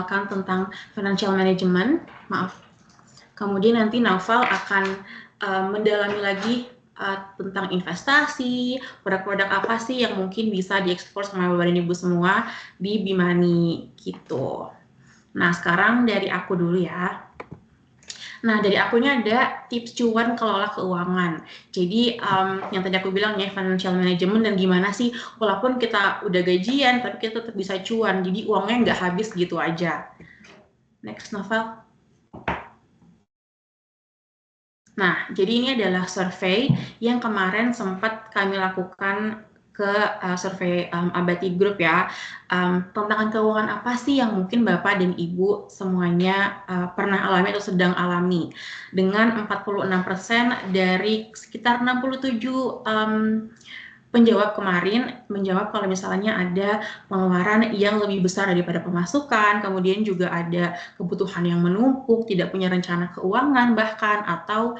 tentang financial management, maaf. Kemudian nanti Naufal akan mendalami lagi tentang investasi, produk-produk apa sih yang mungkin bisa diekspor sama Bapak dan Ibu semua di Bimani gitu. Nah, sekarang dari aku dulu ya. Nah, dari akunya ada tips cuan kelola keuangan. Jadi, yang tadi aku bilang ya, financial management dan gimana sih, walaupun kita udah gajian, tapi kita tetap bisa cuan. Jadi, uangnya nggak habis gitu aja. Next, Novel. Nah, jadi ini adalah survei yang kemarin sempat kami lakukan ke survei Abati Group ya, tentang keuangan apa sih yang mungkin Bapak dan Ibu semuanya pernah alami atau sedang alami, dengan 46% dari sekitar 67 penjawab kemarin menjawab kalau misalnya ada pengeluaran yang lebih besar daripada pemasukan, kemudian juga ada kebutuhan yang menumpuk, tidak punya rencana keuangan bahkan, atau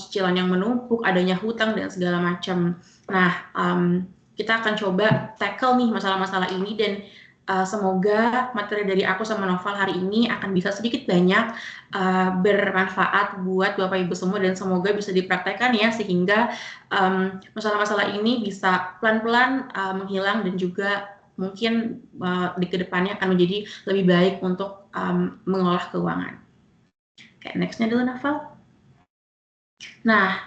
cicilan yang menumpuk, adanya hutang dan segala macam. Nah, kita akan coba tackle nih masalah-masalah ini dan semoga materi dari aku sama Noval hari ini akan bisa sedikit banyak bermanfaat buat Bapak Ibu semua dan semoga bisa dipraktekkan ya sehingga masalah-masalah ini bisa pelan-pelan menghilang dan juga mungkin di kedepannya akan menjadi lebih baik untuk mengolah keuangan. Oke, next-nya dulu Noval. Nah,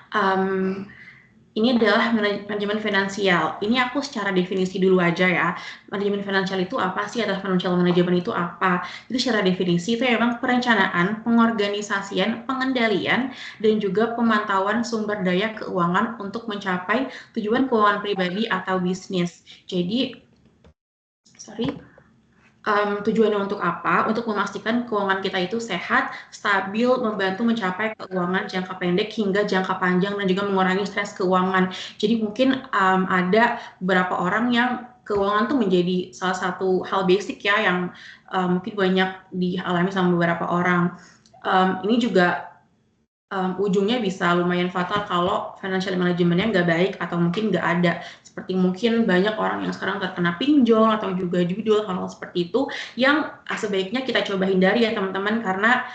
ini adalah manajemen finansial. Ini aku secara definisi dulu aja ya. Manajemen finansial itu apa sih? Atau financial management itu apa? Itu secara definisi itu memang perencanaan, pengorganisasian, pengendalian, dan juga pemantauan sumber daya keuangan untuk mencapai tujuan keuangan pribadi atau bisnis. Jadi, tujuannya untuk apa? Untuk memastikan keuangan kita itu sehat, stabil, membantu mencapai keuangan jangka pendek hingga jangka panjang dan juga mengurangi stres keuangan. Jadi mungkin ada beberapa orang yang keuangan tuh menjadi salah satu hal basic ya yang mungkin banyak dialami sama beberapa orang. Ini juga ujungnya bisa lumayan fatal kalau financial manajemennya nggak baik atau mungkin nggak ada. Seperti mungkin banyak orang yang sekarang terkena pinjol atau juga judul, hal-hal seperti itu yang sebaiknya kita coba hindari ya teman-teman, karena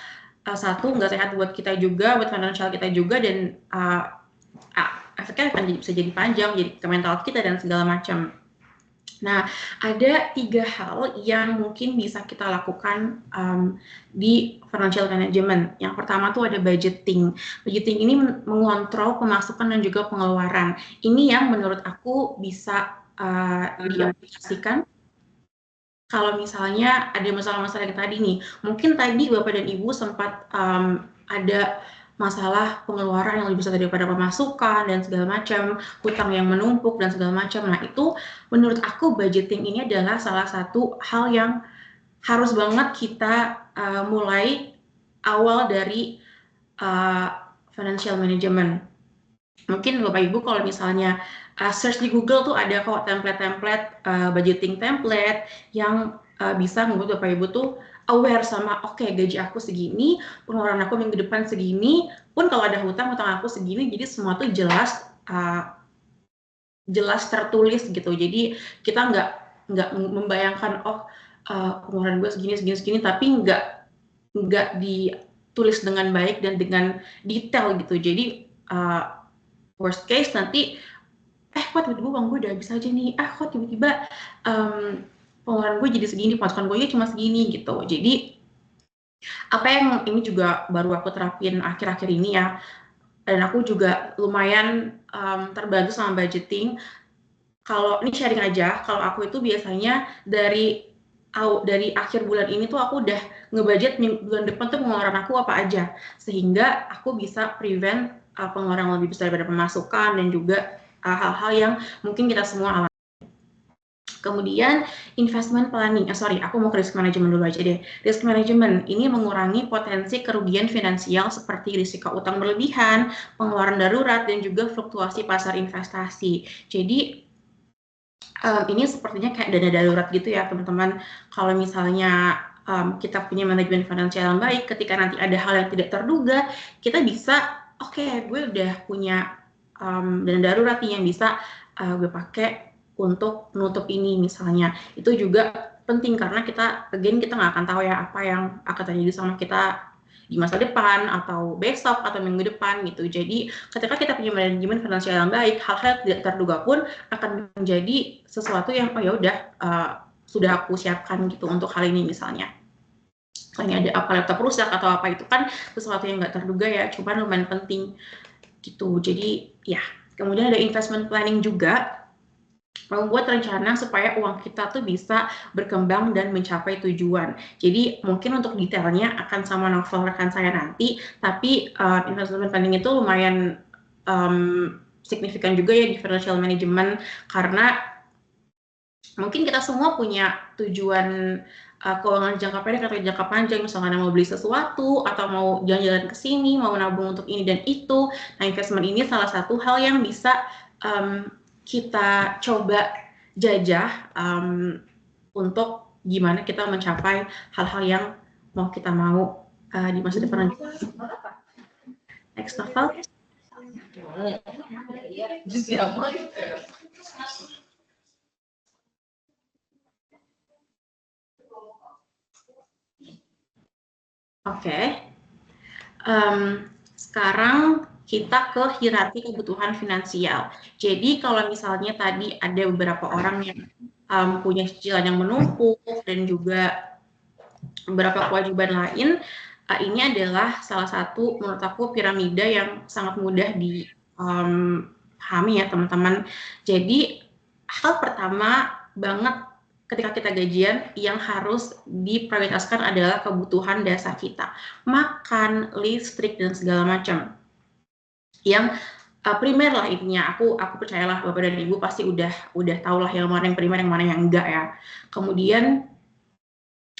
satu nggak sehat buat kita juga, buat financial kita juga, dan efeknya akan bisa jadi panjang, jadi ke mental kita dan segala macam. Nah, ada 3 hal yang mungkin bisa kita lakukan di financial management. Yang pertama tuh ada budgeting. Budgeting ini mengontrol pemasukan dan juga pengeluaran. Ini yang menurut aku bisa diaplikasikan kalau misalnya ada masalah-masalah yang tadi nih. Mungkin tadi Bapak dan Ibu sempat ada masalah pengeluaran yang lebih besar daripada pemasukan dan segala macam, hutang yang menumpuk dan segala macam. Nah, itu menurut aku budgeting ini adalah salah satu hal yang harus banget kita mulai awal dari financial management. Mungkin Bapak Ibu kalau misalnya search di Google tuh ada kok template-template budgeting template yang bisa membuat Bapak Ibu tuh aware sama oke, gaji aku segini, pengeluaran aku minggu depan segini, pun kalau ada hutang aku segini, jadi semua tuh jelas tertulis gitu. Jadi kita nggak membayangkan pengeluaran gue segini, tapi nggak ditulis dengan baik dan dengan detail gitu. Jadi worst case nanti kok tiba-tiba uang gue udah habis aja nih, kok tiba-tiba pengeluaran gue jadi segini, pemasukan gue cuma segini gitu. Jadi apa yang ini juga baru aku terapin akhir-akhir ini ya, dan aku juga lumayan terbantu sama budgeting. Kalau ini sharing aja, kalau aku itu biasanya dari akhir bulan ini tuh aku udah ngebudget bulan depan tuh pengeluaran aku apa aja, sehingga aku bisa prevent pengeluaran yang lebih besar daripada pemasukan dan juga hal-hal yang mungkin kita semua alami. Kemudian investment planning, aku mau ke risk management dulu aja deh. Risk management ini mengurangi potensi kerugian finansial seperti risiko utang berlebihan, pengeluaran darurat, dan juga fluktuasi pasar investasi. Jadi ini sepertinya kayak dana darurat gitu ya teman-teman. Kalau misalnya kita punya manajemen finansial yang baik, ketika nanti ada hal yang tidak terduga, kita bisa, gue udah punya dana darurat nih yang bisa gue pakai untuk menutup ini misalnya. Itu juga penting karena kita nggak akan tahu ya apa yang akan terjadi sama kita di masa depan atau besok atau minggu depan gitu. Jadi ketika kita punya manajemen finansial yang baik, hal-hal tidak terduga pun akan menjadi sesuatu yang oh ya udah sudah aku siapkan gitu untuk hal ini misalnya. Misalnya ada apa laptop rusak atau apa itu kan sesuatu yang nggak terduga ya, cuman lumayan penting gitu. Jadi ya, kemudian ada investment planning juga, membuat rencana supaya uang kita tuh bisa berkembang dan mencapai tujuan. Jadi mungkin untuk detailnya akan sama novel rekan saya nanti, tapi investment planning itu lumayan signifikan juga ya di financial management karena mungkin kita semua punya tujuan keuangan jangka pendek atau jangka panjang, misalnya mau beli sesuatu atau mau jalan-jalan ke sini, mau nabung untuk ini dan itu. Nah, investment ini salah satu hal yang bisa kita coba jajah untuk gimana kita mencapai hal-hal yang kita mau di masa depan. Next novel. Oke. Sekarang kita ke hierarki kebutuhan finansial. Jadi kalau misalnya tadi ada beberapa orang yang punya cicilan yang menumpuk dan juga beberapa kewajiban lain, ini adalah salah satu menurut aku piramida yang sangat mudah dipahami ya teman-teman. Jadi hal pertama banget ketika kita gajian yang harus diprioritaskan adalah kebutuhan dasar kita, makan, listrik dan segala macam. Yang primer lah intinya, aku percayalah Bapak dan Ibu pasti udah tahu lah yang mana yang primer yang mana yang enggak ya. Kemudian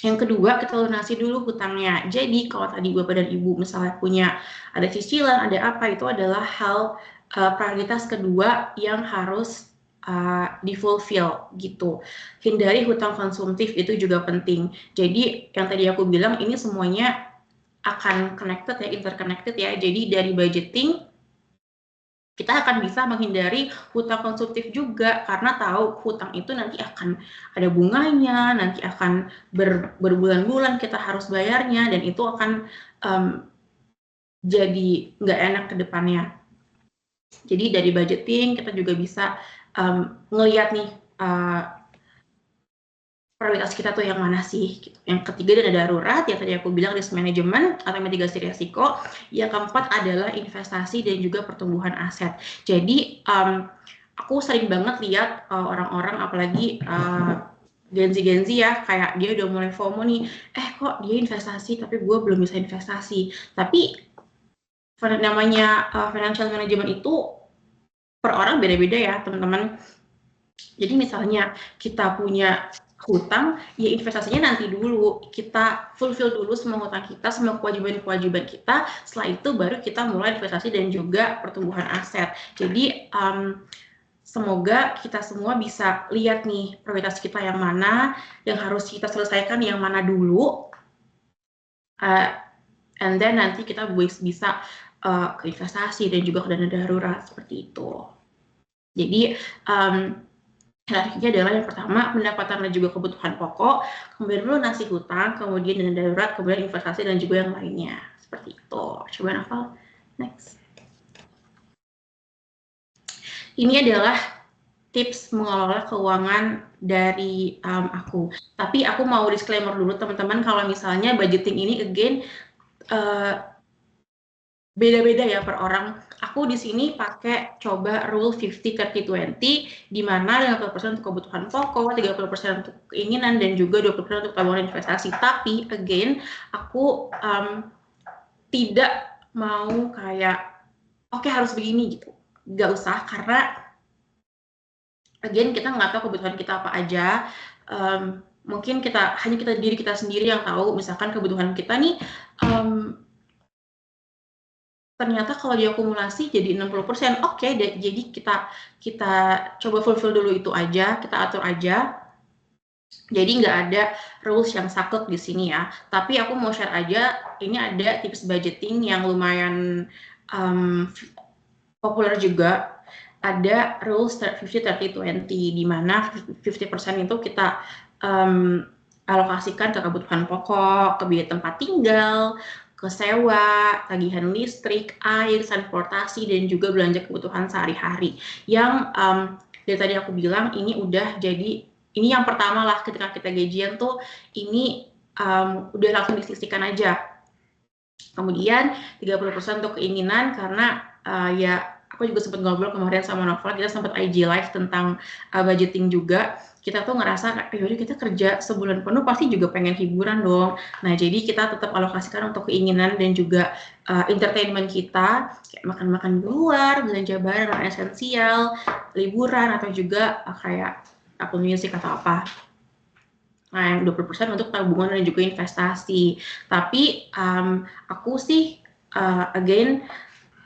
yang kedua, kita lunasi dulu hutangnya. Jadi kalau tadi Bapak dan Ibu misalnya punya ada cicilan, ada apa, itu adalah hal prioritas kedua yang harus di-fulfill gitu. Hindari hutang konsumtif, itu juga penting. Jadi yang tadi aku bilang ini semuanya akan connected ya, interconnected ya. Jadi dari budgeting kita akan bisa menghindari hutang konsumtif juga karena tahu hutang itu nanti akan ada bunganya, nanti akan berbulan-bulan kita harus bayarnya dan itu akan jadi nggak enak ke depannya. Jadi dari budgeting kita juga bisa ngelihat nih prioritas kita tuh yang mana sih gitu. Yang ketiga dana darurat, yang tadi aku bilang risk management atau mitigasi risiko. Yang keempat adalah investasi dan juga pertumbuhan aset. Jadi aku sering banget lihat orang-orang apalagi Gen Z ya, kayak dia udah mulai FOMO nih, kok dia investasi tapi gue belum bisa investasi. Tapi namanya financial management itu per orang beda-beda ya teman-teman. Jadi misalnya kita punya hutang, ya investasinya nanti dulu. Kita fulfill dulu semua hutang kita, semua kewajiban-kewajiban kita. Setelah itu baru kita mulai investasi dan juga pertumbuhan aset. Jadi semoga kita semua bisa lihat nih prioritas kita yang mana, yang harus kita selesaikan yang mana dulu. And then nanti kita bisa ke investasi dan juga ke dana darurat seperti itu. Jadi hierarkinya adalah yang pertama pendapatan dan juga kebutuhan pokok, kemudian lunasi hutang, kemudian dana darurat, kemudian investasi dan juga yang lainnya. Seperti itu. Coba Novel. Next. Ini adalah tips mengelola keuangan dari aku. Tapi aku mau disclaimer dulu teman-teman kalau misalnya budgeting ini again beda-beda ya per orang. Aku di sini pakai coba rule 50-30-20 di mana 50% untuk kebutuhan pokok, 30% untuk keinginan dan juga 20% untuk tabungan investasi. Tapi again, aku tidak mau kayak oke, harus begini gitu. Gak usah karena again kita nggak tahu kebutuhan kita apa aja. Mungkin hanya diri kita sendiri yang tahu. Misalkan kebutuhan kita nih ternyata kalau diakumulasi jadi 60%, oke, jadi kita coba fulfill dulu itu aja, kita atur aja. Jadi nggak ada rules yang saklek di sini ya. Tapi aku mau share aja, ini ada tips budgeting yang lumayan populer juga. Ada rules 50-30-20 di mana 50% itu kita alokasikan ke kebutuhan pokok, ke biaya tempat tinggal, ke sewa, tagihan listrik, air, transportasi, dan juga belanja kebutuhan sehari-hari. Yang dari tadi aku bilang ini udah jadi, ini yang pertama lah ketika kita gajian tuh, ini udah langsung disisihkan aja. Kemudian 30% untuk keinginan, karena ya aku juga sempat ngobrol kemarin sama Nova, kita sempat IG live tentang budgeting juga. Kita tuh ngerasa yaudah kita kerja sebulan penuh pasti juga pengen hiburan dong. Nah jadi kita tetap alokasikan untuk keinginan dan juga entertainment kita, kayak makan-makan di luar, belanja barang esensial, liburan, atau juga kayak Apple Music atau apa. Nah, yang 20% untuk tabungan dan juga investasi. Tapi aku sih again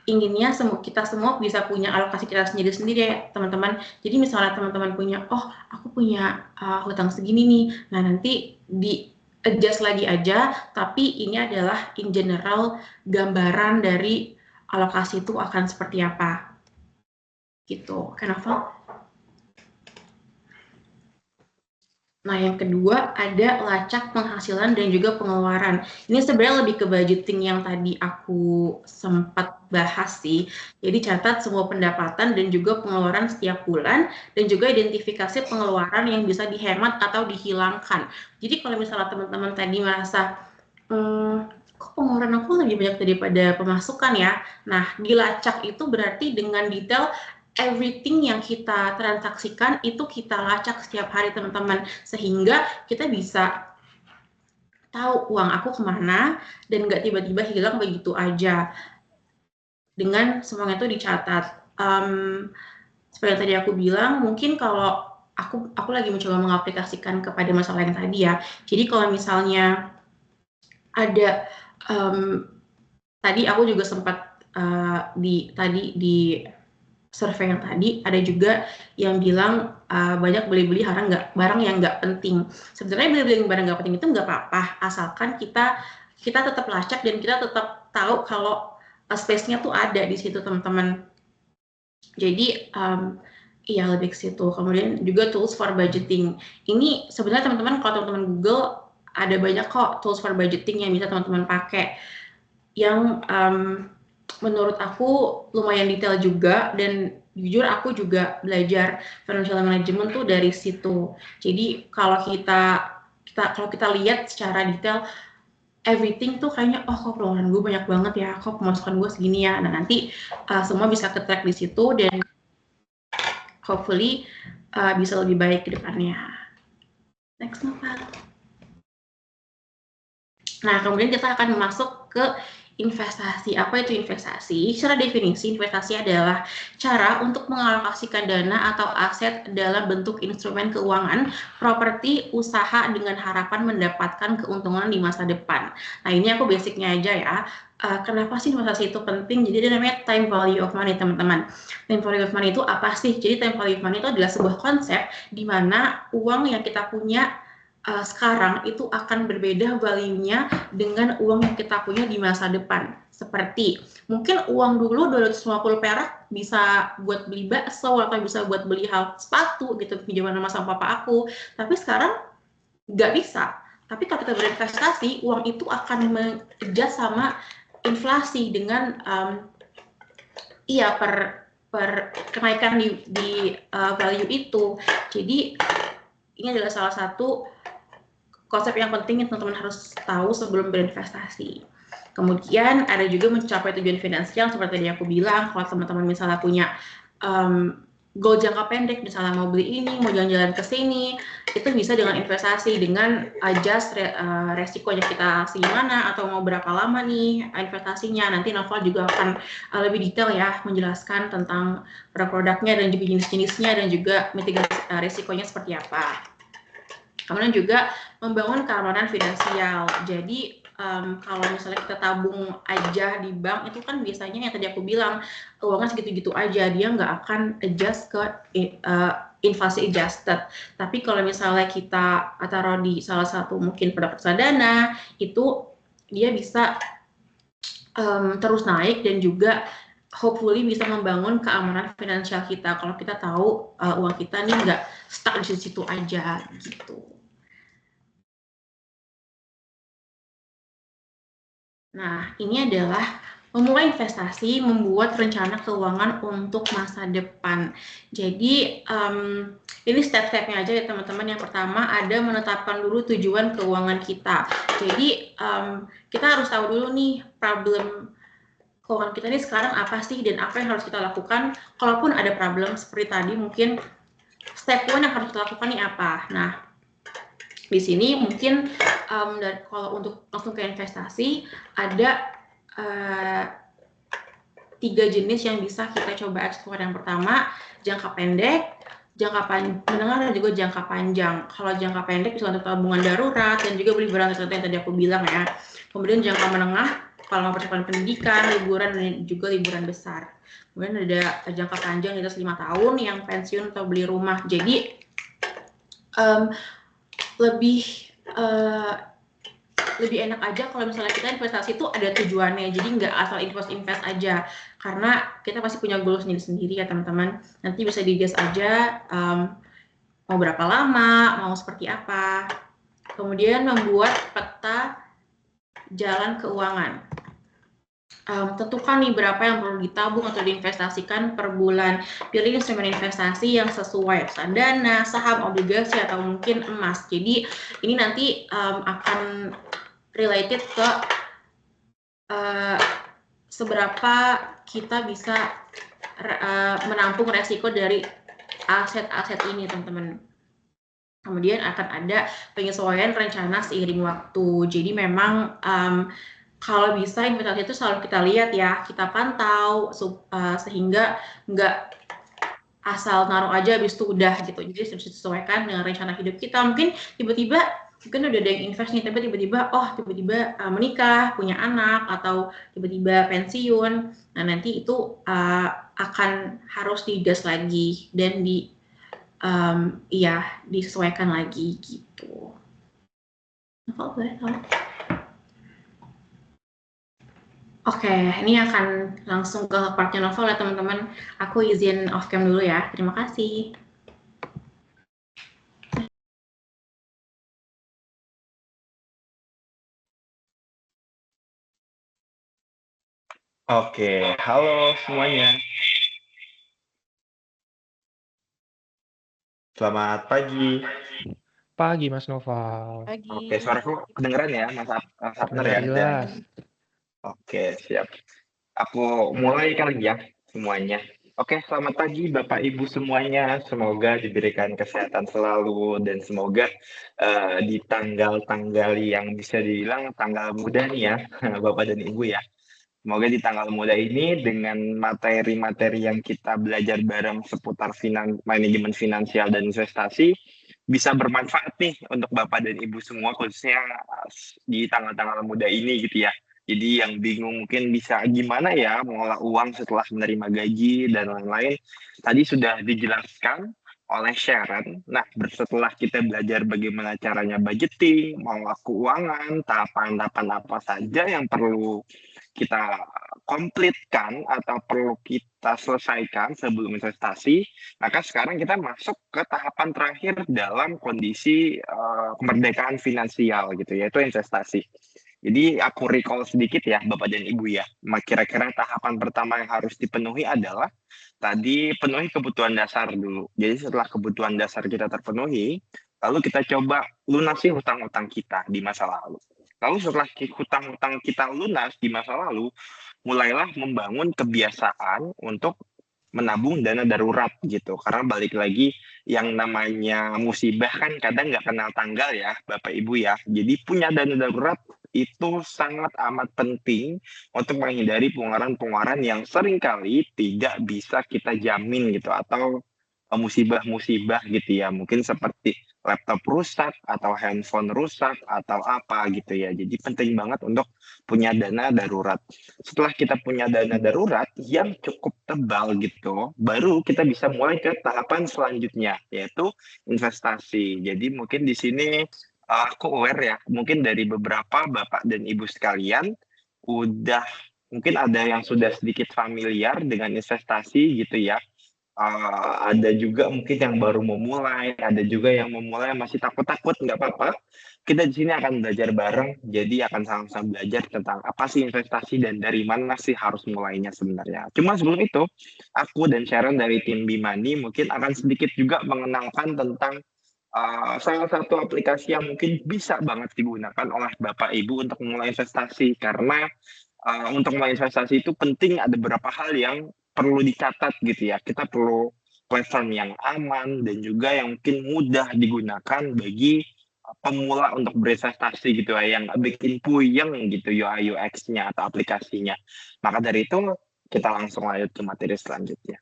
inginnya kita semua bisa punya alokasi kita sendiri-sendiri ya teman-teman. Jadi misalnya teman-teman punya, oh aku punya hutang segini nih, nah nanti di adjust lagi aja, tapi ini adalah in general gambaran dari alokasi itu akan seperti apa. Gitu, Kenapa? Nah, yang kedua ada lacak penghasilan dan juga pengeluaran. Ini sebenarnya lebih ke budgeting yang tadi aku sempat bahas sih. Jadi catat semua pendapatan dan juga pengeluaran setiap bulan, dan juga identifikasi pengeluaran yang bisa dihemat atau dihilangkan. Jadi kalau misalnya teman-teman tadi merasa, kok pengeluaran aku lebih banyak daripada pemasukan ya? Nah, dilacak itu berarti dengan detail everything yang kita transaksikan itu kita lacak setiap hari teman-teman, sehingga kita bisa tahu uang aku kemana dan nggak tiba-tiba hilang begitu aja. Dengan semuanya itu dicatat. Seperti yang tadi aku bilang, mungkin kalau aku lagi mencoba mengaplikasikan kepada masalah yang tadi ya. Jadi kalau misalnya ada tadi aku juga sempat di survei yang tadi ada juga yang bilang banyak beli-beli barang yang nggak penting. Sebenarnya beli-beli barang nggak penting itu nggak apa-apa, asalkan kita tetap lacak dan kita tetap tahu kalau space-nya tuh ada di situ teman-teman. Jadi iya lebih ke situ. Kemudian juga tools for budgeting. Ini sebenarnya teman-teman kalau teman-teman Google ada banyak kok tools for budgeting yang bisa teman-teman pakai. Yang menurut aku lumayan detail juga, dan jujur aku juga belajar financial management tuh dari situ. Jadi kalau kita lihat secara detail everything tuh kayaknya kok pengeluaran gue banyak banget ya, kok pemasukan gue segini ya. Nah nanti semua bisa ke-track di situ dan hopefully bisa lebih baik ke depannya. Next, Nopal. Nah, kemudian kita akan masuk ke investasi. Apa itu investasi? Secara definisi, investasi adalah cara untuk mengalokasikan dana atau aset dalam bentuk instrumen keuangan, properti, usaha dengan harapan mendapatkan keuntungan di masa depan. Nah, ini aku basicnya aja ya. Kenapa sih investasi itu penting? Jadi ada namanya time value of money, teman-teman. Time value of money itu apa sih? Jadi time value of money itu adalah sebuah konsep di mana uang yang kita punya sekarang itu akan berbeda value-nya dengan uang yang kita punya di masa depan. Seperti mungkin uang dulu 250 perak bisa buat beli bakso atau bisa buat beli hal sepatu gitu di zaman mama sama papa aku, tapi sekarang nggak bisa. Tapi kalau kita berinvestasi, uang itu akan mengejas sama inflasi dengan per kenaikan di value itu. Jadi ini adalah salah satu konsep yang penting yang teman-teman harus tahu sebelum berinvestasi. Kemudian ada juga mencapai tujuan finansial seperti tadi aku bilang. Kalau teman-teman misalnya punya goal jangka pendek, misalnya mau beli ini, mau jalan-jalan ke sini, itu bisa dengan investasi, dengan adjust resikonya kita segimana atau mau berapa lama nih investasinya. Nanti Nova juga akan lebih detail ya menjelaskan tentang produk-produknya dan juga jenis-jenisnya dan juga mitigasi resikonya seperti apa. Kemudian juga membangun keamanan finansial. Jadi kalau misalnya kita tabung aja di bank itu kan biasanya yang tadi aku bilang keuangan segitu-gitu aja, dia nggak akan adjust ke inflasi adjusted. Tapi kalau misalnya kita taruh di salah satu mungkin produk reksadana, itu dia bisa terus naik dan juga hopefully bisa membangun keamanan finansial kita. Kalau kita tahu uang kita nih nggak stuck di situ aja gitu. Nah, ini adalah memulai investasi, membuat rencana keuangan untuk masa depan. Jadi, ini step-stepnya aja ya teman-teman. Yang pertama ada menetapkan dulu tujuan keuangan kita. Jadi, kita harus tahu dulu nih problem keuangan kita ini sekarang apa sih dan apa yang harus kita lakukan. Kalaupun ada problem seperti tadi, mungkin step 1 yang harus kita lakukan nih apa. Nah, di sini mungkin dan kalau untuk langsung ke investasi ada 3 jenis yang bisa kita coba eksplor. Yang pertama jangka pendek, jangka menengah dan juga jangka panjang. Kalau jangka pendek bisa untuk tabungan darurat dan juga beli barang seperti yang tadi aku bilang ya. Kemudian jangka menengah kalau mempersiapkan pendidikan, liburan dan juga liburan besar. Kemudian ada jangka panjang di atas 5 tahun yang pensiun atau beli rumah. Jadi lebih enak aja kalau misalnya kita investasi itu ada tujuannya, jadi nggak asal invest aja, karena kita pasti punya goal sendiri-sendiri ya teman-teman. Nanti bisa digas aja mau berapa lama, mau seperti apa. Kemudian membuat peta jalan keuangan. Tentukan nih berapa yang perlu ditabung atau diinvestasikan per bulan. Pilih instrumen investasi yang sesuai, reksadana, saham, obligasi, atau mungkin emas. Jadi ini nanti akan related ke seberapa kita bisa menampung resiko dari aset-aset ini teman-teman. Kemudian akan ada penyesuaian rencana seiring waktu. Jadi memang kalau bisa investasi itu selalu kita lihat ya, kita pantau sehingga nggak asal naruh aja habis itu udah gitu. Jadi harus disesuaikan dengan rencana hidup kita. Mungkin tiba-tiba udah ada yang invest nih, tapi tiba-tiba menikah, punya anak, atau tiba-tiba pensiun. Nah, nanti itu akan harus digas lagi dan disesuaikan lagi gitu. Oke, ini akan langsung ke partnya Novel ya teman-teman. Aku izin off cam dulu ya. Terima kasih. Oke, halo semuanya. Selamat pagi. Pagi, Mas Noval. Pagi. Oke, suaraku kedengeran ya, Mas Abner Dengar ya? jelas. Oke, siap. Aku mulai kali ya semuanya. Oke, selamat pagi Bapak Ibu semuanya. Semoga diberikan kesehatan selalu dan semoga di tanggal-tanggal yang bisa dibilang tanggal muda nih ya, Bapak dan Ibu ya. Semoga di tanggal muda ini dengan materi-materi yang kita belajar bareng seputar manajemen finansial dan investasi bisa bermanfaat nih untuk Bapak dan Ibu semua khususnya di tanggal-tanggal muda ini gitu ya. Jadi yang bingung mungkin bisa gimana ya mengolah uang setelah menerima gaji dan lain-lain. Tadi sudah dijelaskan oleh Sharon. Nah, setelah kita belajar bagaimana caranya budgeting, mengolah keuangan, tahapan-tahapan apa saja yang perlu kita komplitkan atau perlu kita selesaikan sebelum investasi, maka sekarang kita masuk ke tahapan terakhir dalam kondisi kemerdekaan finansial gitu, yaitu investasi. Jadi aku recall sedikit ya Bapak dan Ibu ya, kira-kira tahapan pertama yang harus dipenuhi adalah tadi penuhi kebutuhan dasar dulu. Jadi setelah kebutuhan dasar kita terpenuhi, lalu kita coba lunasi hutang-hutang kita di masa lalu. Lalu setelah hutang-hutang kita lunas di masa lalu, mulailah membangun kebiasaan untuk menabung dana darurat gitu. Karena balik lagi yang namanya musibah kan kadang nggak kenal tanggal ya Bapak Ibu ya. Jadi punya dana darurat itu sangat amat penting untuk menghindari pengeluaran-pengeluaran yang seringkali tidak bisa kita jamin gitu atau musibah-musibah gitu ya. Mungkin seperti laptop rusak atau handphone rusak atau apa gitu ya. Jadi penting banget untuk punya dana darurat. Setelah kita punya dana darurat yang cukup tebal gitu, baru kita bisa mulai ke tahapan selanjutnya yaitu investasi. Jadi mungkin di sini aku aware ya, mungkin dari beberapa Bapak dan Ibu sekalian udah mungkin ada yang sudah sedikit familiar dengan investasi gitu ya. ada juga mungkin yang baru memulai, ada juga yang memulai masih takut-takut, nggak apa-apa. Kita di sini akan belajar bareng, jadi akan sama-sama belajar tentang apa sih investasi dan dari mana sih harus mulainya sebenarnya. Cuma sebelum itu, aku dan Sharon dari tim Bimani mungkin akan sedikit juga mengenalkan tentang salah satu aplikasi yang mungkin bisa banget digunakan oleh Bapak Ibu untuk memulai investasi. Karena untuk mulai investasi itu penting ada beberapa hal yang perlu dicatat gitu ya. Kita perlu platform yang aman dan juga yang mungkin mudah digunakan bagi pemula untuk berinvestasi gitu ya, yang nggak bikin puyeng gitu UI UX-nya atau aplikasinya. Maka dari itu kita langsung lanjut ke materi selanjutnya.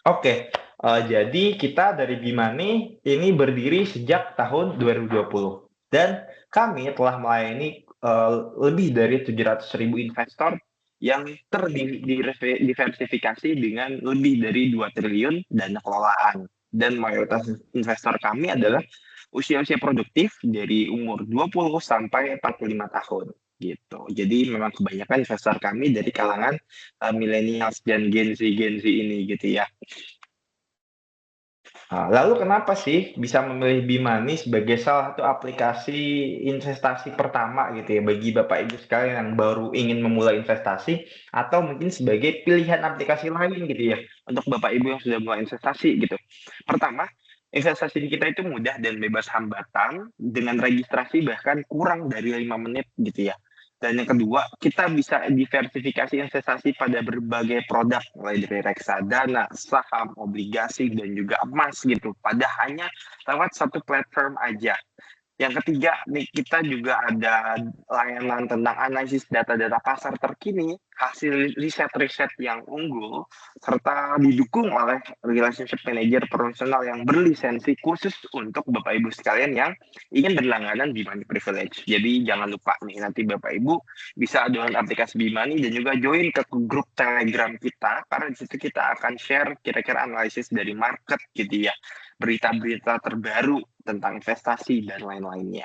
Oke, jadi kita dari Bimani ini berdiri sejak tahun 2020 dan kami telah melayani lebih dari 700.000 investor yang terdiversifikasi dengan lebih dari 2 triliun dana kelolaan. Dan mayoritas investor kami adalah usia-usia produktif dari umur 20 sampai 45 tahun gitu. Jadi memang kebanyakan investor kami dari kalangan millennials dan Gen Z ini gitu ya. Lalu kenapa sih bisa memilih Bimani sebagai salah satu aplikasi investasi pertama gitu ya bagi Bapak Ibu sekalian yang baru ingin memulai investasi atau mungkin sebagai pilihan aplikasi lain gitu ya untuk Bapak Ibu yang sudah mulai investasi gitu. Pertama, investasi di kita itu mudah dan bebas hambatan dengan registrasi bahkan kurang dari 5 menit gitu ya. Dan yang kedua, kita bisa diversifikasi investasi pada berbagai produk, mulai dari reksadana, saham, obligasi, dan juga emas gitu. Pada hanya lewat satu platform aja. Yang ketiga nih, kita juga ada layanan tentang analisis data-data pasar terkini, hasil riset-riset yang unggul, serta didukung oleh relationship manager profesional yang berlisensi khusus untuk Bapak Ibu sekalian yang ingin berlangganan Bimani Privilege. Jadi jangan lupa nih, nanti Bapak Ibu bisa download aplikasi Bimani dan juga join ke grup Telegram kita, karena di situ kita akan share kira-kira analisis dari market gitu ya, berita-berita terbaru tentang investasi dan lain-lainnya.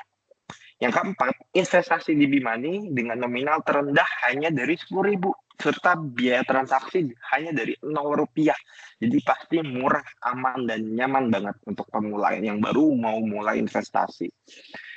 Yang keempat, investasi di Bimani dengan nominal terendah hanya dari 10.000 serta biaya transaksi hanya dari Rp0. Jadi pasti murah, aman, dan nyaman banget untuk pemula yang baru mau mulai investasi.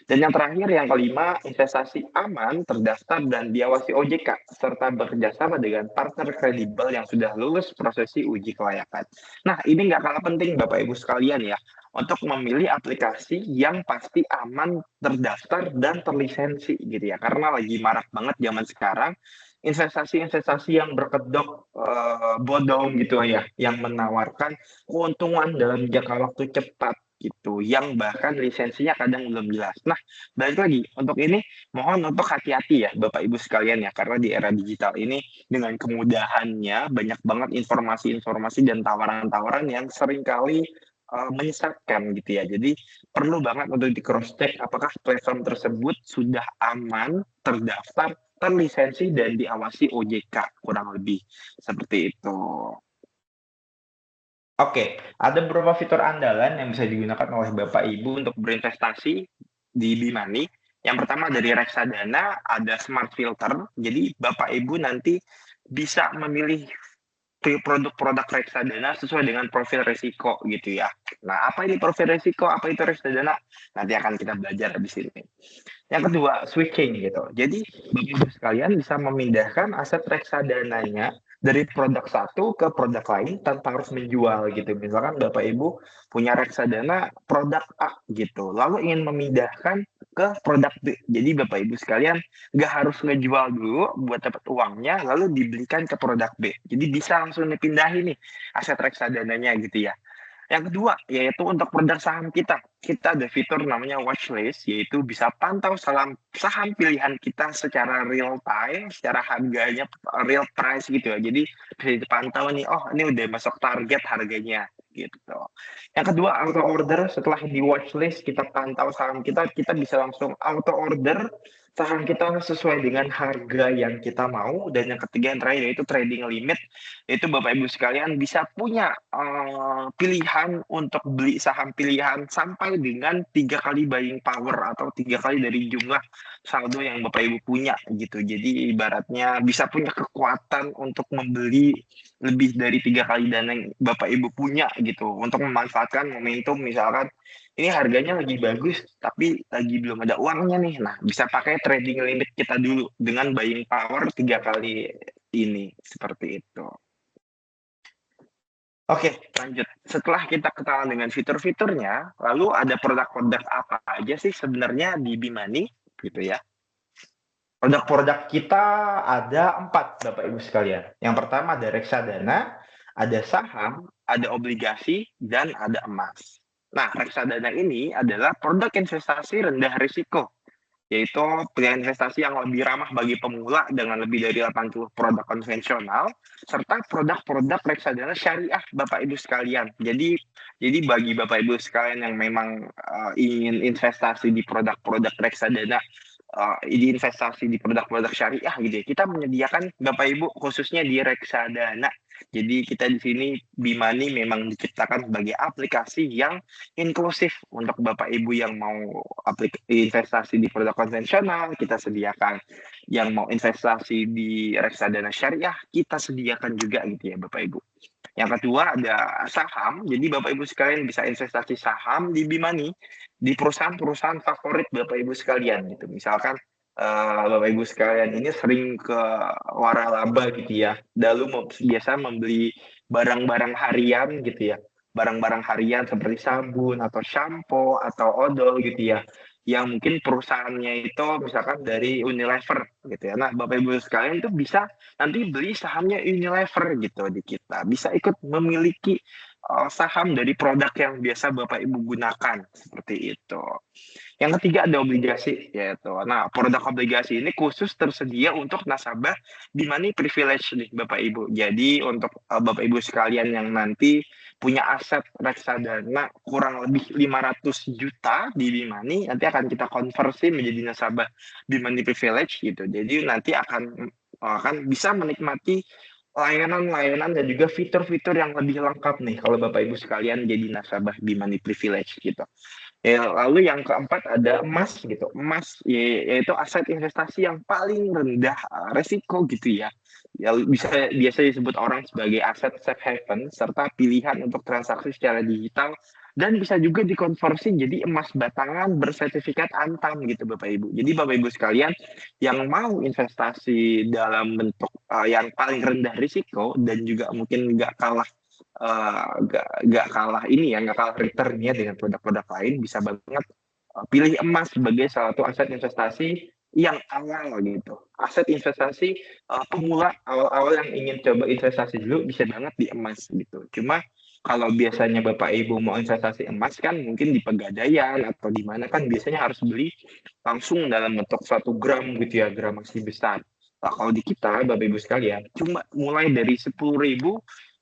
Dan yang terakhir, yang kelima, investasi aman, terdaftar, dan diawasi OJK, serta bekerjasama dengan partner kredibel yang sudah lulus prosesi uji kelayakan. Nah, ini nggak kalah penting Bapak Ibu sekalian ya, untuk memilih aplikasi yang pasti aman, terdaftar, dan terlisensi gitu ya. Karena lagi marak banget zaman sekarang, investasi-investasi yang berkedok bodong gitu ya, yang menawarkan keuntungan dalam jangka waktu cepat gitu, yang bahkan lisensinya kadang belum jelas. Nah, balik lagi untuk ini mohon untuk hati-hati ya Bapak Ibu sekalian ya, karena di era digital ini dengan kemudahannya banyak banget informasi-informasi dan tawaran-tawaran yang seringkali menyesatkan gitu ya. Jadi perlu banget untuk di cross check apakah platform tersebut sudah aman, terdaftar, terlisensi, dan diawasi OJK kurang lebih seperti itu. Oke, ada beberapa fitur andalan yang bisa digunakan oleh Bapak Ibu untuk berinvestasi di Bimani. Yang pertama dari reksadana ada smart filter. Jadi Bapak Ibu nanti bisa memilih produk-produk reksadana sesuai dengan profil risiko gitu ya. Nah, apa ini profil risiko? Apa itu reksadana? Nanti akan kita belajar di sini. Yang kedua, switching gitu. Jadi Bapak Ibu sekalian bisa memindahkan aset reksadananya dari produk satu ke produk lain tanpa harus menjual gitu. Misalkan Bapak Ibu punya reksadana produk A gitu, lalu ingin memindahkan ke produk B. Jadi Bapak Ibu sekalian nggak harus ngejual dulu buat dapat uangnya, lalu dibelikan ke produk B. Jadi bisa langsung dipindahin nih aset reksadananya gitu ya. Yang kedua, yaitu untuk produk saham kita. Kita ada fitur namanya watchlist, yaitu bisa pantau saham pilihan kita secara real time, secara harganya real price gitu ya. Jadi bisa dipantau nih, oh ini udah masuk target harganya gitu. Yang kedua, auto order. Setelah di watchlist kita pantau saham kita bisa langsung auto order saham kita sesuai dengan harga yang kita mau, dan yang ketiga yang terakhir yaitu trading limit, yaitu Bapak Ibu sekalian bisa punya pilihan untuk beli saham pilihan sampai dengan 3 kali buying power atau 3 kali dari jumlah saldo yang Bapak Ibu punya gitu. Jadi ibaratnya bisa punya kekuatan untuk membeli lebih dari 3 kali dana yang Bapak Ibu punya gitu, untuk memanfaatkan momentum misalkan ini harganya lagi bagus, tapi lagi belum ada uangnya nih. Nah, bisa pakai trading limit kita dulu dengan buying power 3 kali ini, seperti itu. Oke, lanjut. Setelah kita kenalan dengan fitur-fiturnya, lalu ada produk-produk apa aja sih sebenarnya di Bimani, gitu ya. Produk-produk kita ada 4, Bapak Ibu sekalian. Yang pertama ada reksadana, ada saham, ada obligasi, dan ada emas. Nah, reksadana ini adalah produk investasi rendah risiko, yaitu pilihan investasi yang lebih ramah bagi pemula dengan lebih dari 80 produk konvensional, serta produk-produk reksadana syariah, Bapak Ibu sekalian. Jadi bagi Bapak Ibu sekalian yang memang ingin investasi di produk-produk reksadana, di investasi di produk-produk syariah gitu ya, kita menyediakan Bapak Ibu khususnya di reksadana. Jadi kita di sini Bimani memang diciptakan sebagai aplikasi yang inklusif untuk Bapak Ibu yang mau investasi di produk konvensional, kita sediakan. Yang mau investasi di reksadana syariah, kita sediakan juga gitu ya Bapak Ibu. Yang kedua ada saham, jadi Bapak Ibu sekalian bisa investasi saham di Bimani, di perusahaan-perusahaan favorit Bapak Ibu sekalian gitu. Misalkan Bapak Ibu sekalian ini sering ke waralaba gitu ya, lalu biasa membeli barang-barang harian gitu ya, barang-barang harian seperti sabun atau shampoo atau odol gitu ya, yang mungkin perusahaannya itu misalkan dari Unilever gitu ya. Nah, Bapak Ibu sekalian itu bisa nanti beli sahamnya Unilever gitu di kita, bisa ikut memiliki saham dari produk yang biasa Bapak Ibu gunakan, seperti itu. Yang ketiga ada obligasi, yaitu. Nah, produk obligasi ini khusus tersedia untuk nasabah Bimani Privilege nih, Bapak Ibu. Jadi untuk Bapak Ibu sekalian yang nanti punya aset reksadana kurang lebih 500 juta di Bimani, nanti akan kita konversi menjadi nasabah Bimani Privilege gitu. Jadi nanti akan bisa menikmati layanan-layanan dan juga fitur-fitur yang lebih lengkap nih kalau Bapak Ibu sekalian jadi nasabah Bimani Privilege gitu. Ya, lalu yang keempat ada emas gitu. Emas yaitu aset investasi yang paling rendah resiko gitu ya. Ya biasa disebut orang sebagai aset safe haven serta pilihan untuk transaksi secara digital dan bisa juga dikonversi jadi emas batangan bersertifikat Antam gitu Bapak Ibu. Jadi Bapak Ibu sekalian yang mau investasi dalam bentuk yang paling rendah risiko dan juga mungkin nggak kalah nggak kalah returnnya dengan produk-produk lain, bisa banget pilih emas sebagai salah satu aset investasi yang awal gitu. Aset investasi pemula awal-awal yang ingin coba investasi dulu bisa banget di emas gitu. Cuma kalau biasanya Bapak Ibu mau investasi emas kan mungkin di Pegadaian atau di mana kan biasanya harus beli langsung dalam bentuk 1 gram gitu ya, gram masih besar. Nah, kalau di kita Bapak Ibu sekalian cuma mulai dari 10.000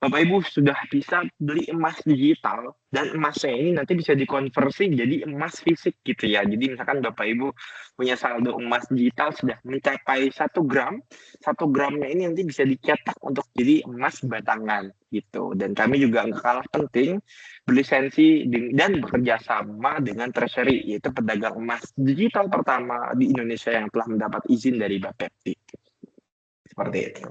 Bapak Ibu sudah bisa beli emas digital dan emasnya ini nanti bisa dikonversi jadi emas fisik gitu ya. Jadi misalkan Bapak Ibu punya saldo emas digital sudah mencapai 1 gram, 1 gramnya ini nanti bisa dicetak untuk jadi emas batangan gitu. Dan kami juga nggak kalah penting berlisensi dan bekerja sama dengan Treasury, yaitu pedagang emas digital pertama di Indonesia yang telah mendapat izin dari Bapepti. Seperti itu.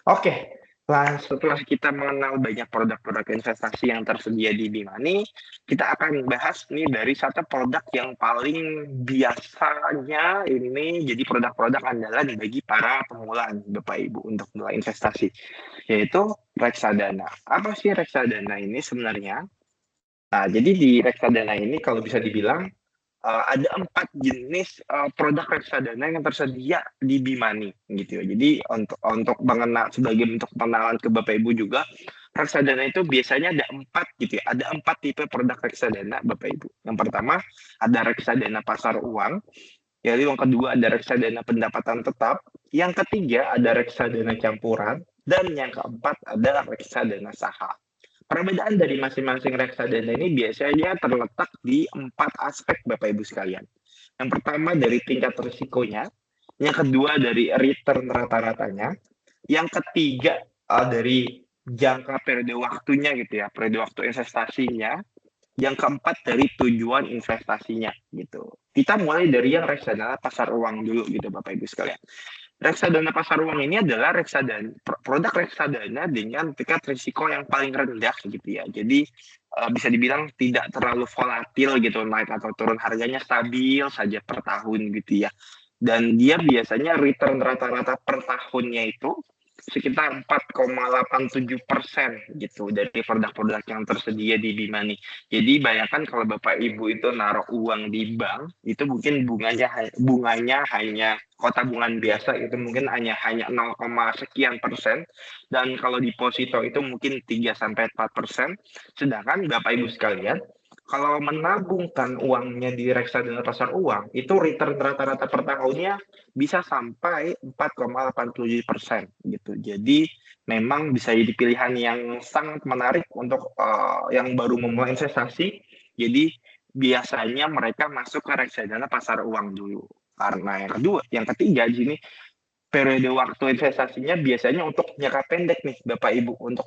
Oke. Setelah kita mengenal banyak produk-produk investasi yang tersedia di Bimani, kita akan bahas nih dari satu produk yang paling biasanya ini jadi produk-produk andalan bagi para pemula Bapak Ibu untuk mulai investasi, yaitu reksadana. Apa sih reksadana ini sebenarnya? Nah, jadi di reksadana ini kalau bisa dibilang ada 4 jenis produk reksadana yang tersedia di Bimani gitu ya. Jadi untuk mengenal sebagai bentuk pengenalan ke Bapak Ibu juga, reksadana itu biasanya ada 4 gitu ya. Ada 4 tipe produk reksadana Bapak Ibu. Yang pertama ada reksadana pasar uang, yang kedua ada reksadana pendapatan tetap, yang ketiga ada reksadana campuran, dan yang keempat ada reksadana saham. Perbedaan dari masing-masing reksadana ini biasanya terletak di 4 aspek Bapak Ibu sekalian. Yang pertama dari tingkat risikonya, yang kedua dari return rata-ratanya, yang ketiga dari jangka periode waktunya gitu ya, periode waktu investasinya, yang keempat dari tujuan investasinya gitu. Kita mulai dari yang reksadana pasar uang dulu gitu Bapak Ibu sekalian. Reksadana pasar uang ini adalah produk reksadana dengan tingkat risiko yang paling rendah gitu ya. Jadi bisa dibilang tidak terlalu volatil gitu, naik atau turun, harganya stabil saja per tahun gitu ya. Dan dia biasanya return rata-rata per tahunnya itu sekitar 4,87% gitu dari produk-produk yang tersedia di Bimani. Jadi bayangkan kalau Bapak Ibu itu naruh uang di bank, itu mungkin bunganya hanya kota tabungan biasa itu mungkin hanya 0, sekian persen, dan kalau deposito itu mungkin 3 sampai 4%. Sedangkan Bapak Ibu sekalian, kalau menabungkan uangnya di reksadana pasar uang, itu return rata-rata per tahunnya bisa sampai 4,87% gitu. Jadi memang bisa jadi pilihan yang sangat menarik untuk yang baru memulai investasi. Jadi biasanya mereka masuk ke reksadana pasar uang dulu. Karena yang ketiga di sini periode waktu investasinya biasanya untuk jangka pendek nih Bapak Ibu, untuk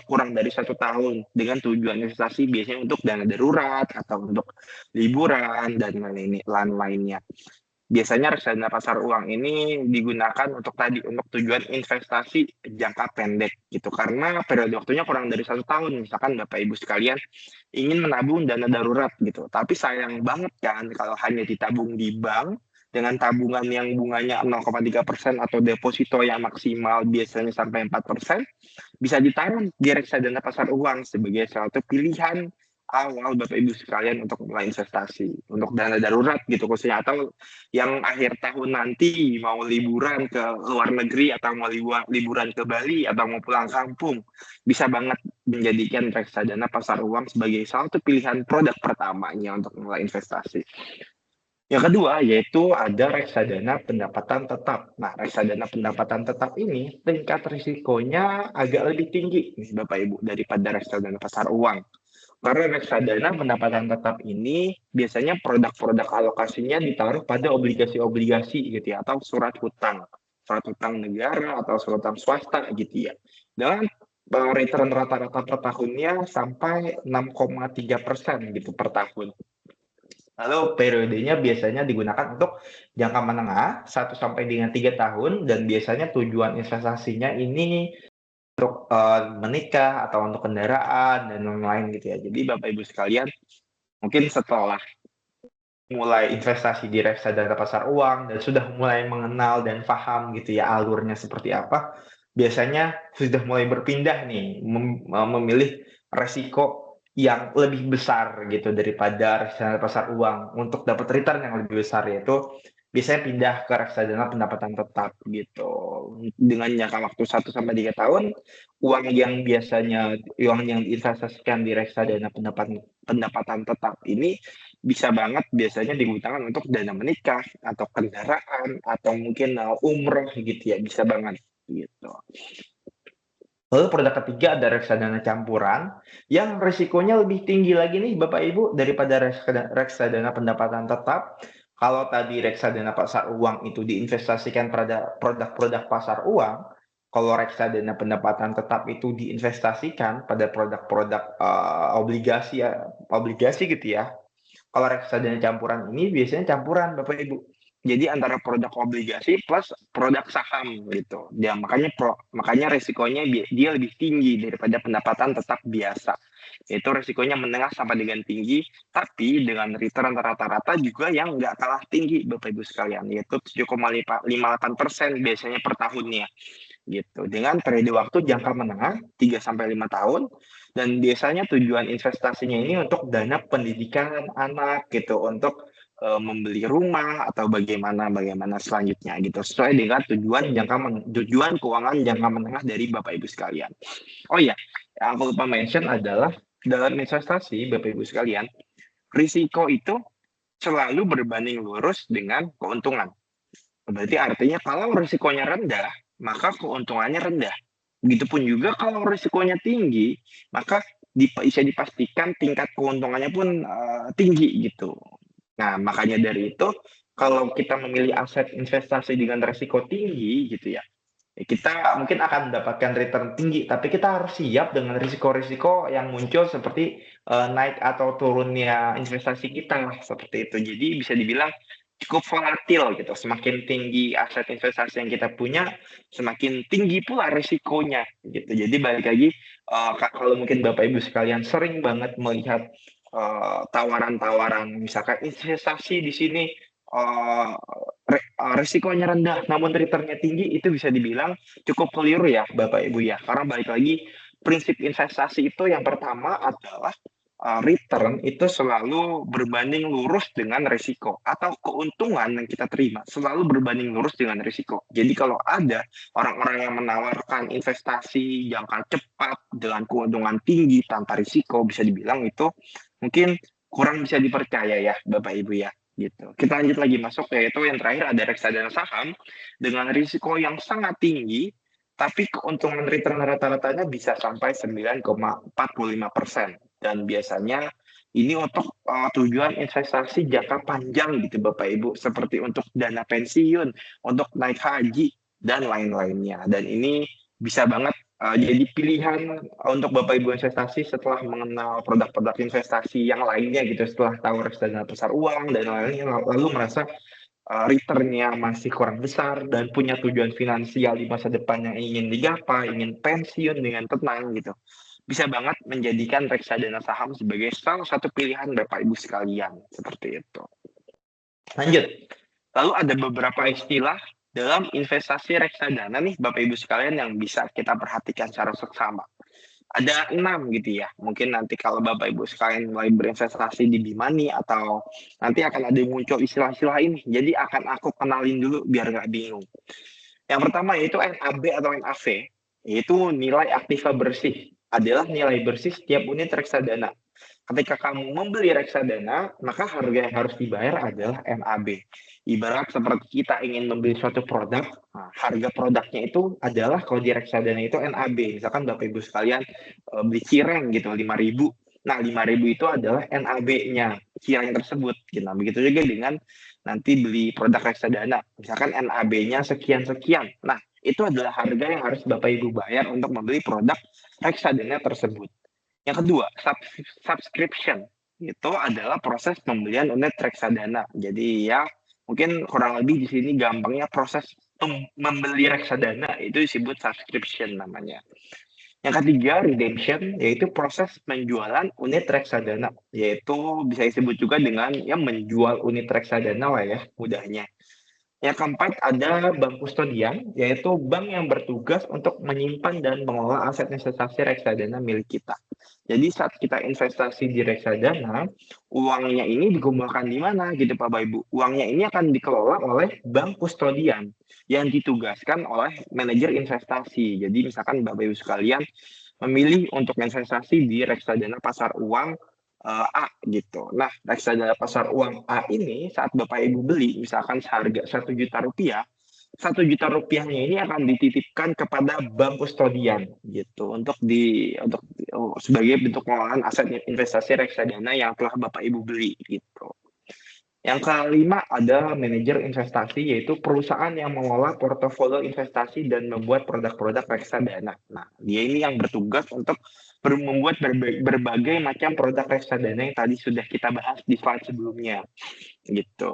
kurang dari 1 tahun, dengan tujuan investasi biasanya untuk dana darurat atau untuk liburan dan lain-lainnya. Biasanya reksadana pasar uang ini digunakan untuk tujuan investasi jangka pendek gitu, karena periode waktunya kurang dari 1 tahun. Misalkan Bapak Ibu sekalian ingin menabung dana darurat gitu, tapi sayang banget kan kalau hanya ditabung di bank dengan tabungan yang bunganya 0,3% atau deposito yang maksimal biasanya sampai 4%, bisa ditaruh di reksadana pasar uang sebagai satu pilihan awal Bapak Ibu sekalian untuk mulai investasi, untuk dana darurat gitu khususnya, atau yang akhir tahun nanti mau liburan ke luar negeri atau mau liburan ke Bali atau mau pulang kampung, bisa banget menjadikan reksadana pasar uang sebagai satu pilihan produk pertamanya untuk mulai investasi. Yang kedua yaitu ada reksadana pendapatan tetap. Nah, reksadana pendapatan tetap ini tingkat risikonya agak lebih tinggi nih Bapak Ibu daripada reksadana pasar uang. Karena reksadana pendapatan tetap ini biasanya produk-produk alokasinya ditaruh pada obligasi-obligasi gitu ya, atau surat hutang negara atau surat hutang swasta gitu ya. Dengan return rata-rata per tahunnya sampai 6,3% gitu per tahun. Lalu periodenya biasanya digunakan untuk jangka menengah 1 sampai dengan 3 tahun, dan biasanya tujuan investasinya ini untuk menikah atau untuk kendaraan dan lain-lain gitu ya. Jadi Bapak Ibu sekalian, mungkin setelah mulai investasi di reksadana pasar uang dan sudah mulai mengenal dan paham gitu ya alurnya seperti apa, biasanya sudah mulai berpindah nih memilih resiko yang lebih besar gitu daripada reksadana pasar uang untuk dapat return yang lebih besar, yaitu biasanya pindah ke reksadana pendapatan tetap gitu. Dengan jangka waktu 1 sampai 3 tahun, uang yang diinvestasikan di reksadana pendapatan tetap ini bisa banget biasanya digunakan untuk dana menikah atau kendaraan atau mungkin umroh gitu ya, bisa banget gitu. Lalu produk ketiga ada reksadana campuran yang risikonya lebih tinggi lagi nih Bapak Ibu daripada reksadana pendapatan tetap. Kalau tadi reksadana pasar uang itu diinvestasikan pada produk-produk pasar uang, kalau reksadana pendapatan tetap itu diinvestasikan pada produk-produk obligasi gitu ya. Kalau reksadana campuran ini biasanya campuran Bapak Ibu. Jadi antara produk obligasi plus produk saham gitu. Ya makanya resikonya dia lebih tinggi daripada pendapatan tetap biasa. Itu resikonya menengah sampai dengan tinggi, tapi dengan return rata-rata juga yang nggak kalah tinggi Bapak Ibu sekalian, yaitu 7,58% biasanya per tahunnya gitu. Dengan periode waktu jangka menengah 3 sampai 5 tahun, dan biasanya tujuan investasinya ini untuk dana pendidikan anak gitu, untuk membeli rumah atau bagaimana selanjutnya gitu, sesuai dengan tujuan keuangan jangka menengah dari Bapak Ibu sekalian. Oh iya, yang aku lupa mention adalah dalam investasi Bapak Ibu sekalian, risiko itu selalu berbanding lurus dengan keuntungan. Berarti artinya kalau risikonya rendah, maka keuntungannya rendah. Begitupun juga kalau risikonya tinggi, maka bisa dipastikan tingkat keuntungannya pun tinggi gitu. Nah, makanya dari itu, kalau kita memilih aset investasi dengan resiko tinggi gitu ya, kita mungkin akan mendapatkan return tinggi, tapi kita harus siap dengan risiko-risiko yang muncul seperti naik atau turunnya investasi kita seperti itu. Jadi bisa dibilang cukup volatil gitu. Semakin tinggi aset investasi yang kita punya, semakin tinggi pula risikonya gitu. Jadi balik lagi, kalau mungkin Bapak Ibu sekalian sering banget melihat tawaran-tawaran misalkan investasi di sini uh, risikonya rendah namun returnnya tinggi, itu bisa dibilang cukup keliru ya Bapak Ibu ya, karena balik lagi prinsip investasi itu yang pertama adalah return itu selalu berbanding lurus dengan risiko, atau keuntungan yang kita terima selalu berbanding lurus dengan risiko. Jadi kalau ada orang-orang yang menawarkan investasi jangka cepat dengan keuntungan tinggi tanpa risiko, bisa dibilang itu mungkin kurang bisa dipercaya ya Bapak Ibu ya gitu. Kita lanjut lagi masuk, yaitu yang terakhir ada reksadana saham dengan risiko yang sangat tinggi, tapi keuntungan return rata-ratanya bisa sampai 9,45%. Dan biasanya ini untuk tujuan investasi jangka panjang gitu Bapak Ibu, seperti untuk dana pensiun, untuk naik haji, dan lain-lainnya. Dan ini bisa banget jadi pilihan untuk Bapak Ibu investasi setelah mengenal produk-produk investasi yang lainnya gitu, setelah tahu reksadana pasar uang dan lain-lainnya, lalu merasa returnnya masih kurang besar dan punya tujuan finansial di masa depan yang ingin digapai, ingin pensiun dengan tenang gitu. Bisa banget menjadikan reksadana saham sebagai salah satu pilihan Bapak Ibu sekalian, seperti itu. Lanjut. Lalu ada beberapa istilah dalam investasi reksadana nih Bapak Ibu sekalian yang bisa kita perhatikan secara seksama. Ada 6 gitu ya. Mungkin nanti kalau Bapak Ibu sekalian mulai berinvestasi di Bimani atau nanti akan ada muncul istilah-istilah ini. Jadi akan aku kenalin dulu biar nggak bingung. Yang pertama yaitu NAB atau NAV, yaitu nilai aktiva bersih. Adalah nilai bersih setiap unit reksadana. Ketika kamu membeli reksadana, maka harga yang harus dibayar adalah NAB. Ibarat seperti kita ingin membeli suatu produk, nah, harga produknya itu adalah kalau di reksadana itu NAB. Misalkan Bapak Ibu sekalian beli cireng gitu 5.000. Nah, 5.000 itu adalah NAB-nya cireng tersebut. Gitu. Nah, begitu juga dengan nanti beli produk reksadana. Misalkan NAB-nya sekian-sekian. Nah, itu adalah harga yang harus Bapak Ibu bayar untuk membeli produk reksadana tersebut. Yang kedua, subscription. Itu adalah proses pembelian unit reksadana. Jadi ya mungkin kurang lebih di sini gampangnya proses membeli reksadana itu disebut subscription namanya. Yang ketiga, redemption, yaitu proses penjualan unit reksadana, yaitu bisa disebut juga dengan ya menjual unit reksadana lah ya mudahnya. Yang keempat ada bank kustodian, yaitu bank yang bertugas untuk menyimpan dan mengelola aset investasi reksadana milik kita. Jadi saat kita investasi di reksadana, uangnya ini dikumpulkan di mana gitu Pak Ibu? Uangnya ini akan dikelola oleh bank kustodian yang ditugaskan oleh manajer investasi. Jadi misalkan Bapak Ibu sekalian memilih untuk investasi di reksadana pasar uang A gitu. Nah, reksadana pasar uang A ini saat Bapak Ibu beli misalkan seharga 1 juta rupiah, 1 juta rupiahnya ini akan dititipkan kepada bank kustodian gitu untuk sebagai bentuk pengelolaan aset investasi reksadana yang telah Bapak Ibu beli gitu. Yang kelima ada manajer investasi, yaitu perusahaan yang mengelola portofolio investasi dan membuat produk-produk reksadana. Nah, dia ini yang bertugas untuk membuat berbagai macam produk reksadana yang tadi sudah kita bahas di slide sebelumnya. Gitu.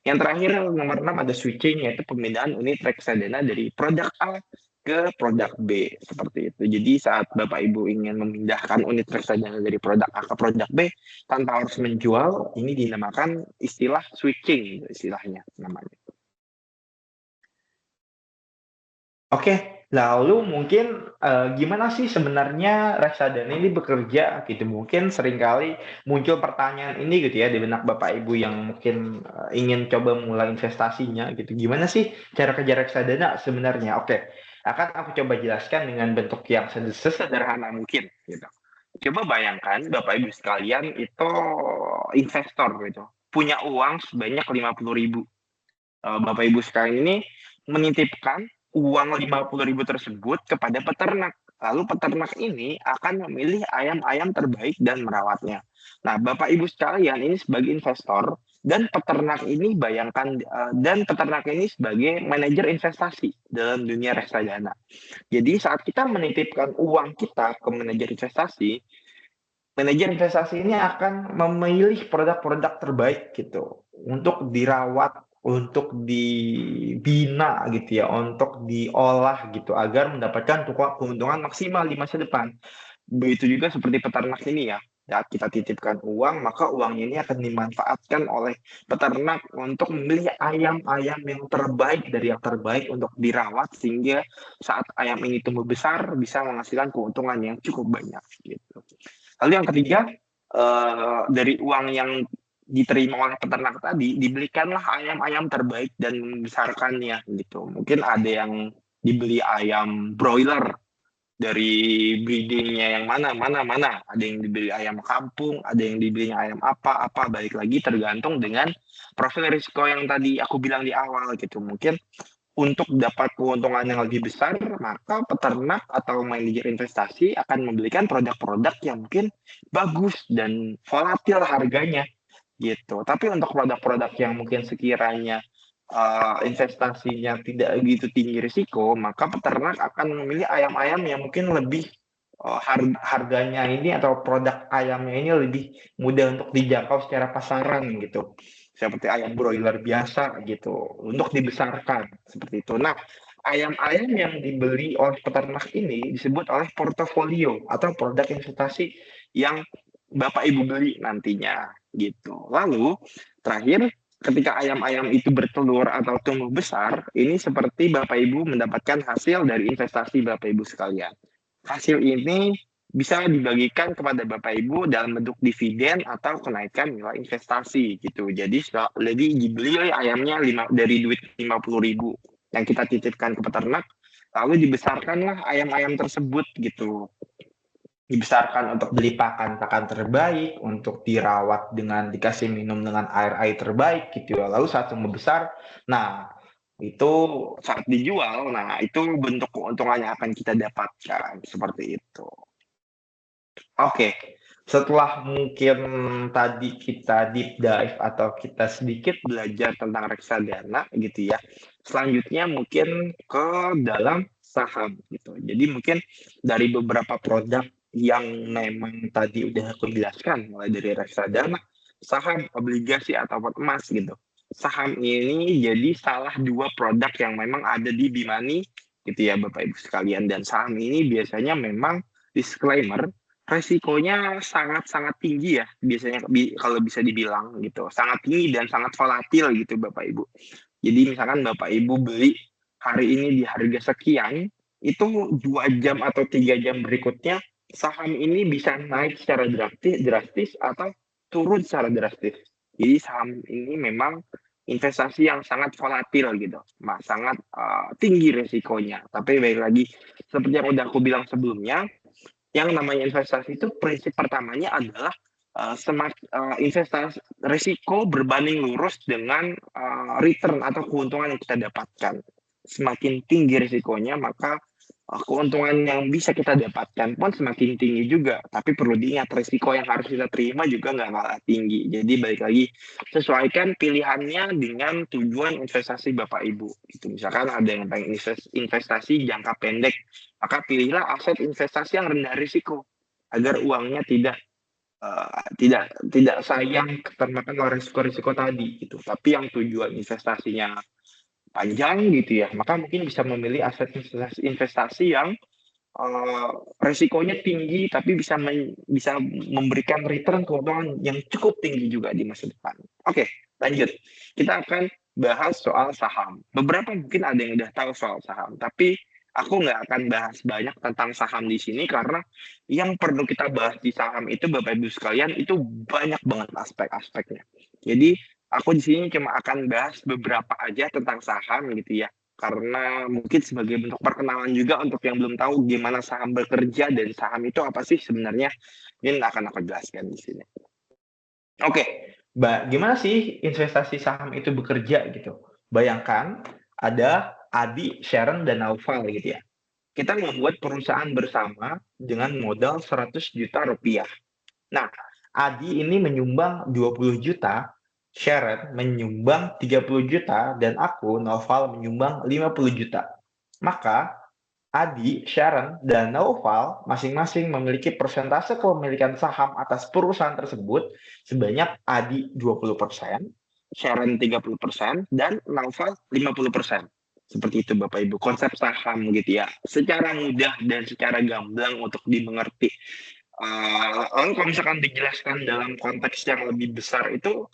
Yang terakhir nomor 6 ada switching, yaitu pemindahan unit reksadana dari produk A ke produk B seperti itu. Jadi saat Bapak Ibu ingin memindahkan unit reksadana dari produk A ke produk B tanpa harus menjual, ini dinamakan istilah switching istilahnya namanya. Oke, lalu mungkin gimana sih sebenarnya reksadana ini bekerja gitu? Mungkin seringkali muncul pertanyaan ini gitu ya di benak Bapak Ibu yang mungkin ingin coba mulai investasinya gitu. Gimana sih cara kerja reksadana sebenarnya? Oke, akan aku coba jelaskan dengan bentuk yang sesederhana mungkin gitu. Coba bayangkan Bapak Ibu sekalian itu investor gitu, punya uang sebanyak 50.000. Bapak Ibu sekalian ini menitipkan uang 50.000 tersebut kepada peternak. Lalu peternak ini akan memilih ayam-ayam terbaik dan merawatnya. Nah, Bapak Ibu sekalian ini sebagai investor Dan peternak ini bayangkan dan peternak ini sebagai manajer investasi dalam dunia reksadana. Jadi saat kita menitipkan uang kita ke manajer investasi ini akan memilih produk-produk terbaik gitu untuk dirawat, untuk dibina gitu ya, untuk diolah gitu agar mendapatkan keuntungan maksimal di masa depan. Begitu juga seperti peternak ini ya. Saat kita titipkan uang, maka uang ini akan dimanfaatkan oleh peternak untuk memilih ayam-ayam yang terbaik dari yang terbaik untuk dirawat sehingga saat ayam ini tumbuh besar bisa menghasilkan keuntungan yang cukup banyak gitu. Lalu yang ketiga, dari uang yang diterima oleh peternak tadi, dibelikanlah ayam-ayam terbaik dan membesarkannya gitu. Mungkin ada yang dibeli ayam broiler dari breedingnya yang mana. Ada yang dibeli ayam kampung, ada yang dibelinya ayam apa, balik lagi tergantung dengan profil risiko yang tadi aku bilang di awal gitu. Mungkin untuk dapat keuntungan yang lebih besar, maka peternak atau manajer investasi akan membelikan produk-produk yang mungkin bagus dan volatil harganya gitu. Tapi untuk produk-produk yang mungkin sekiranya investasinya tidak begitu tinggi risiko, maka peternak akan memilih ayam-ayam yang mungkin lebih harganya ini atau produk ayamnya ini lebih mudah untuk dijangkau secara pasaran gitu. Seperti ayam broiler biasa gitu, untuk dibesarkan seperti itu. Nah, ayam-ayam yang dibeli oleh peternak ini disebut oleh portofolio atau produk investasi yang Bapak Ibu beli nantinya gitu. Lalu terakhir, ketika ayam-ayam itu bertelur atau tumbuh besar, ini seperti Bapak Ibu mendapatkan hasil dari investasi Bapak Ibu sekalian. Hasil ini bisa dibagikan kepada Bapak Ibu dalam bentuk dividen atau kenaikan nilai investasi gitu. Jadi dibeli ayamnya dari duit 50.000 yang kita titipkan ke peternak, lalu dibesarkanlah ayam-ayam tersebut gitu. Dibesarkan untuk beli pakan terbaik, untuk dirawat dengan dikasih minum dengan air terbaik gitu ya. Lalu saat tumbuh besar, nah itu saat dijual, nah itu bentuk keuntungan yang akan kita dapatkan seperti itu. Oke, setelah mungkin tadi kita deep dive atau kita sedikit belajar tentang reksadana gitu ya. Selanjutnya mungkin ke dalam saham gitu. Jadi mungkin dari beberapa produk yang memang tadi udah aku jelaskan, mulai dari reksadana, saham, obligasi ataupun emas gitu. Saham ini jadi salah dua produk yang memang ada di Bimani gitu ya Bapak Ibu sekalian, dan saham ini biasanya memang disclaimer resikonya sangat-sangat tinggi ya, biasanya kalau bisa dibilang gitu, sangat tinggi dan sangat volatil gitu Bapak Ibu. Jadi misalkan Bapak Ibu beli hari ini di harga sekian, itu 2 jam atau 3 jam berikutnya saham ini bisa naik secara drastis atau turun secara drastis. Jadi saham ini memang investasi yang sangat volatil gitu, sangat tinggi resikonya. Tapi baik lagi, seperti yang udah aku bilang sebelumnya, yang namanya investasi itu prinsip pertamanya adalah investasi risiko berbanding lurus dengan return atau keuntungan yang kita dapatkan. Semakin tinggi risikonya, maka keuntungan yang bisa kita dapatkan pun semakin tinggi juga. Tapi perlu diingat, risiko yang harus kita terima juga nggak kalah tinggi. Jadi balik lagi, sesuaikan pilihannya dengan tujuan investasi Bapak Ibu. Itu misalkan ada yang pengen investasi jangka pendek, maka pilihlah aset investasi yang rendah risiko agar uangnya tidak sayang termakan oleh risiko-risiko tadi gitu. Tapi yang tujuan investasinya panjang gitu ya, maka mungkin bisa memilih aset investasi yang resikonya tinggi tapi bisa memberikan return keuntungan yang cukup tinggi juga di masa depan. Oke, lanjut. Kita akan bahas soal saham. Beberapa mungkin ada yang udah tahu soal saham, tapi aku nggak akan bahas banyak tentang saham di sini karena yang perlu kita bahas di saham itu Bapak Ibu sekalian itu banyak banget aspek-aspeknya. Jadi aku di sini cuma akan bahas beberapa aja tentang saham gitu ya. Karena mungkin sebagai bentuk perkenalan juga untuk yang belum tahu gimana saham bekerja dan saham itu apa sih sebenarnya, ini akan aku jelaskan di sini. Oke, Mbak, gimana sih investasi saham itu bekerja gitu? Bayangkan ada Adi, Sharon, dan Naufal gitu ya. Kita membuat perusahaan bersama dengan modal 100 juta rupiah. Nah, Adi ini menyumbang 20 juta, Sharon menyumbang 30 juta dan aku, Noval, menyumbang 50 juta. Maka Adi, Sharon, dan Naufal masing-masing memiliki persentase kepemilikan saham atas perusahaan tersebut sebanyak Adi 20%, Sharon 30%, dan Naufal 50%. Seperti itu Bapak Ibu, konsep saham gitu ya. Secara mudah dan secara gamblang untuk dimengerti. Lalu kalau misalkan dijelaskan dalam konteks yang lebih besar itu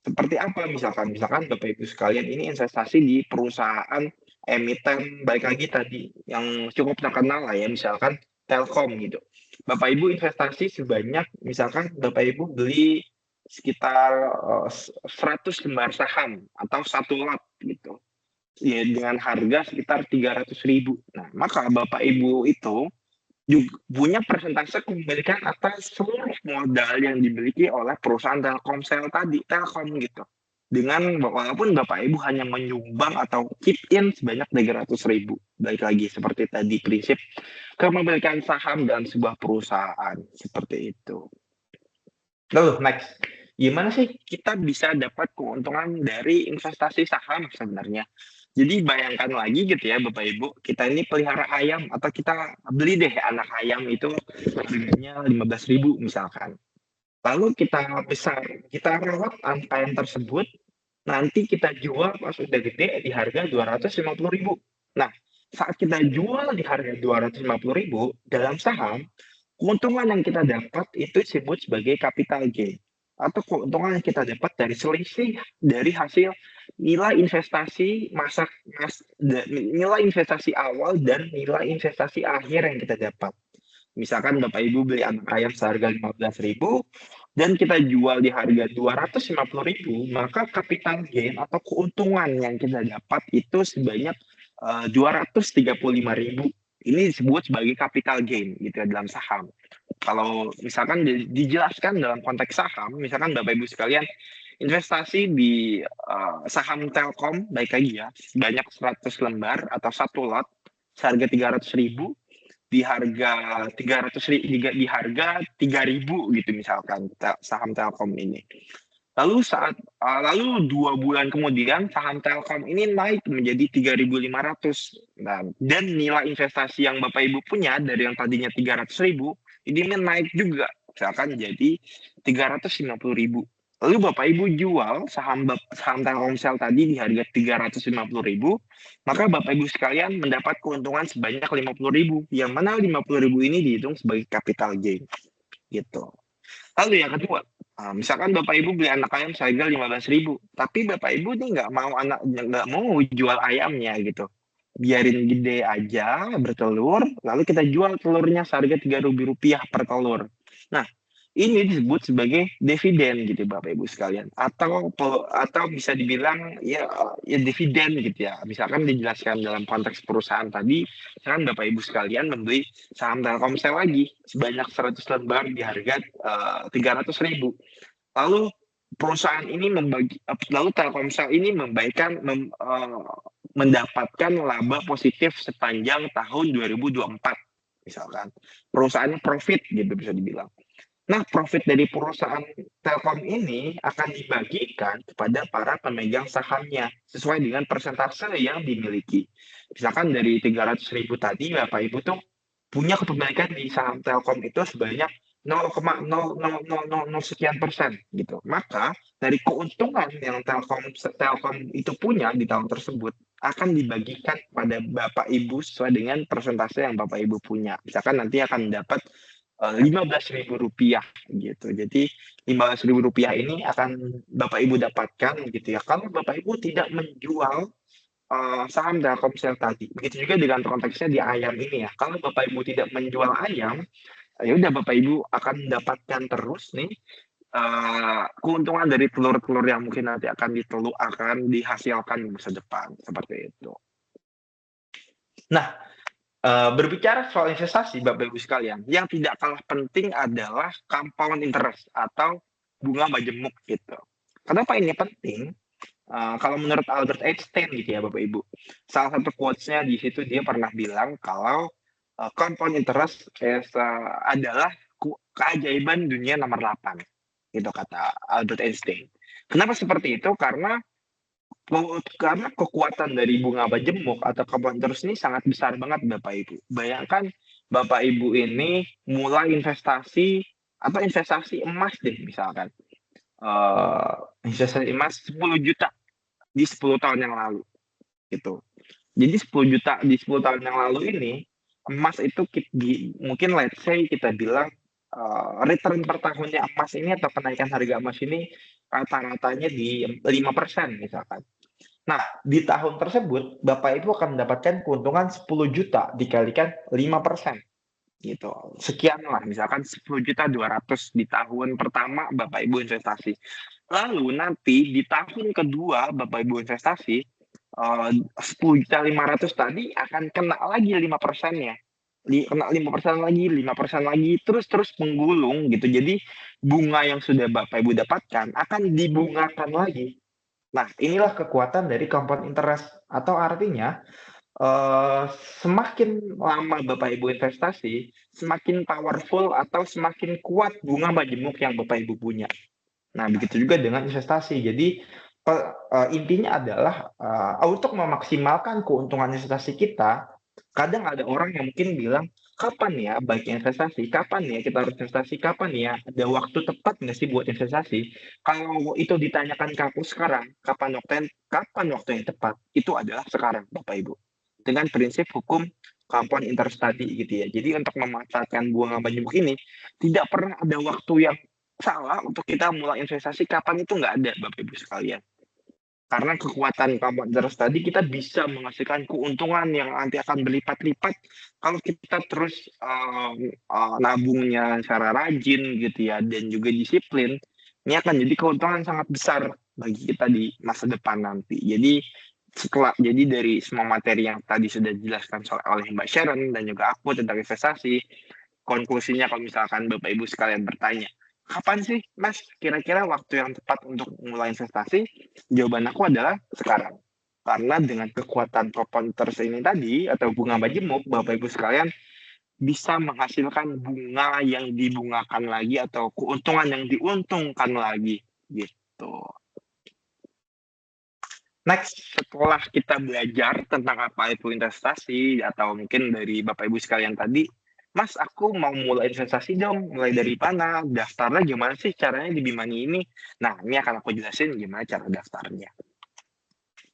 seperti apa misalkan? Misalkan Bapak Ibu sekalian ini investasi di perusahaan emiten, balik lagi tadi yang cukup terkenal lah ya, misalkan Telkom gitu. Bapak Ibu investasi sebanyak, misalkan Bapak Ibu beli sekitar 100 lembar saham atau 1 lot gitu. Ya, dengan harga sekitar 300.000. Nah, maka Bapak Ibu itu juga punya persentase kepemilikan atas seluruh modal yang dimiliki oleh perusahaan Telkomsel tadi, Telkom gitu. Dengan walaupun Bapak Ibu hanya menyumbang atau keep in sebanyak 300.000. Baik lagi seperti tadi prinsip kepemilikan saham dan sebuah perusahaan seperti itu. Lalu next, gimana sih kita bisa dapat keuntungan dari investasi saham sebenarnya? Jadi bayangkan lagi gitu ya Bapak Ibu, kita ini pelihara ayam atau kita beli deh anak ayam itu harganya 15.000 misalkan. Lalu kita besar, kita rawat ayam tersebut, nanti kita jual pas udah gede di harga 250.000. Nah, saat kita jual di harga 250.000 dalam saham, keuntungan yang kita dapat itu disebut sebagai capital gain atau keuntungan yang kita dapat dari selisih dari hasil nilai investasi nilai investasi awal dan nilai investasi akhir yang kita dapat. Misalkan Bapak Ibu beli anak ayam seharga 15.000 dan kita jual di harga 250.000, maka capital gain atau keuntungan yang kita dapat itu sebanyak 235.000. Ini disebut sebagai capital gain gitu ya dalam saham. Kalau misalkan dijelaskan dalam konteks saham, misalkan Bapak Ibu sekalian investasi di saham Telkom, baik lagi ya, sebanyak 100 lembar atau 1 lot seharga 300.000 di harga 3.000 gitu misalkan saham Telkom ini. Lalu 2 bulan kemudian saham Telkom ini naik menjadi 3.500. Nah, dan nilai investasi yang Bapak Ibu punya dari yang tadinya 300.000 ini naik juga misalkan jadi 350.000. Lalu Bapak Ibu jual saham Telkomsel tadi di harga 350.000, maka Bapak Ibu sekalian mendapat keuntungan sebanyak 50.000, yang mana 50.000 ini dihitung sebagai capital gain gitu. Lalu yang kedua, misalkan Bapak Ibu beli anak ayam seharga 15.000, tapi Bapak Ibu nih nggak mau jual ayamnya gitu. Biarin gede aja, bertelur, lalu kita jual telurnya seharga Rp3.000 per telur. Nah, ini disebut sebagai dividen gitu Bapak Ibu sekalian, atau bisa dibilang ya dividen gitu ya. Misalkan dijelaskan dalam konteks perusahaan tadi, misalkan Bapak Ibu sekalian membeli saham Telkomsel lagi sebanyak 100 lembar di harga 300.000. Lalu perusahaan ini lalu Telkomsel ini mendapatkan laba positif sepanjang tahun 2024 misalkan. Perusahaannya profit gitu bisa dibilang. Nah, profit dari perusahaan Telkom ini akan dibagikan kepada para pemegang sahamnya sesuai dengan persentase yang dimiliki. Misalkan dari 300.000 tadi, Bapak Ibu tuh punya kepemilikan di saham Telkom itu sebanyak 0,0000 sekian persen gitu. Maka dari keuntungan yang Telkom itu punya di tahun tersebut akan dibagikan pada Bapak Ibu sesuai dengan persentase yang Bapak Ibu punya. Misalkan nanti akan dapat Rp15.000 gitu. Jadi Rp15.000 ini akan Bapak Ibu dapatkan gitu ya. Kalau Bapak Ibu tidak menjual saham Telkomsel tadi. Begitu juga dengan konteksnya di ayam ini ya. Kalau Bapak Ibu tidak menjual ayam, ya udah Bapak Ibu akan mendapatkan terus nih keuntungan dari telur-telur yang mungkin nanti akan dihasilkan di masa depan seperti itu. Nah, berbicara soal investasi Bapak Ibu sekalian, yang tidak kalah penting adalah compound interest atau bunga majemuk gitu. Kenapa ini penting? Kalau menurut Albert Einstein gitu ya Bapak Ibu, salah satu quotes-nya di situ dia pernah bilang kalau compound interest adalah keajaiban dunia nomor 8, gitu kata Albert Einstein. Kenapa seperti itu? Karena kekuatan dari bunga majemuk atau compound interest ini sangat besar banget Bapak Ibu. Bayangkan Bapak Ibu ini mulai investasi atau investasi emas deh misalkan. Investasi emas 10 juta di 10 tahun yang lalu gitu. Jadi 10 juta di 10 tahun yang lalu ini emas itu mungkin let's say kita bilang return per tahunnya emas ini atau kenaikan harga emas ini rata-ratanya di 5% misalkan. Nah, di tahun tersebut Bapak Ibu akan mendapatkan keuntungan 10 juta dikalikan 5%. Gitu. Sekian lah, misalkan 10.200.000 di tahun pertama Bapak Ibu investasi. Lalu nanti di tahun kedua Bapak Ibu investasi 10.500.000 tadi akan kena lagi 5%-nya. Kena 5% lagi, 5% lagi, terus menggulung gitu. Jadi bunga yang sudah Bapak Ibu dapatkan akan dibungakan lagi. Nah, inilah kekuatan dari compound interest atau artinya semakin lama Bapak Ibu investasi, semakin powerful atau semakin kuat bunga majemuk yang Bapak Ibu punya. Nah, begitu juga dengan investasi. Jadi intinya adalah untuk memaksimalkan keuntungan investasi kita, kadang ada orang yang mungkin bilang, kapan ya baiknya investasi? Kapan ya kita harus investasi? Kapan ya ada waktu tepat nggak sih buat investasi? Kalau itu ditanyakan ke aku sekarang, kapan waktu yang tepat? Itu adalah sekarang, Bapak Ibu. Dengan prinsip hukum compound interest tadi gitu ya. Jadi untuk memanfaatkan bunga majemuk ini tidak pernah ada waktu yang salah untuk kita mulai investasi kapan itu nggak ada Bapak Ibu sekalian. Karena kekuatan compound interest tadi kita bisa menghasilkan keuntungan yang nanti akan berlipat-lipat kalau kita terus nabungnya secara rajin gitu ya dan juga disiplin. Ini akan jadi keuntungan sangat besar bagi kita di masa depan nanti. Jadi dari semua materi yang tadi sudah dijelaskan oleh Mbak Sharon dan juga aku tentang investasi, konklusinya kalau misalkan Bapak Ibu sekalian bertanya, kapan sih Mas kira-kira waktu yang tepat untuk mulai investasi? Jawaban aku adalah sekarang. Karena dengan kekuatan compound interest ini tadi atau bunga majemuk, Bapak Ibu sekalian bisa menghasilkan bunga yang dibungakan lagi atau keuntungan yang diuntungkan lagi gitu. Next, setelah kita belajar tentang apa itu investasi atau mungkin dari Bapak Ibu sekalian tadi, Mas, aku mau mulai investasi dong, mulai dari mana? Daftarnya gimana sih caranya di Bimani ini? Nah, ini akan aku jelasin gimana cara daftarnya.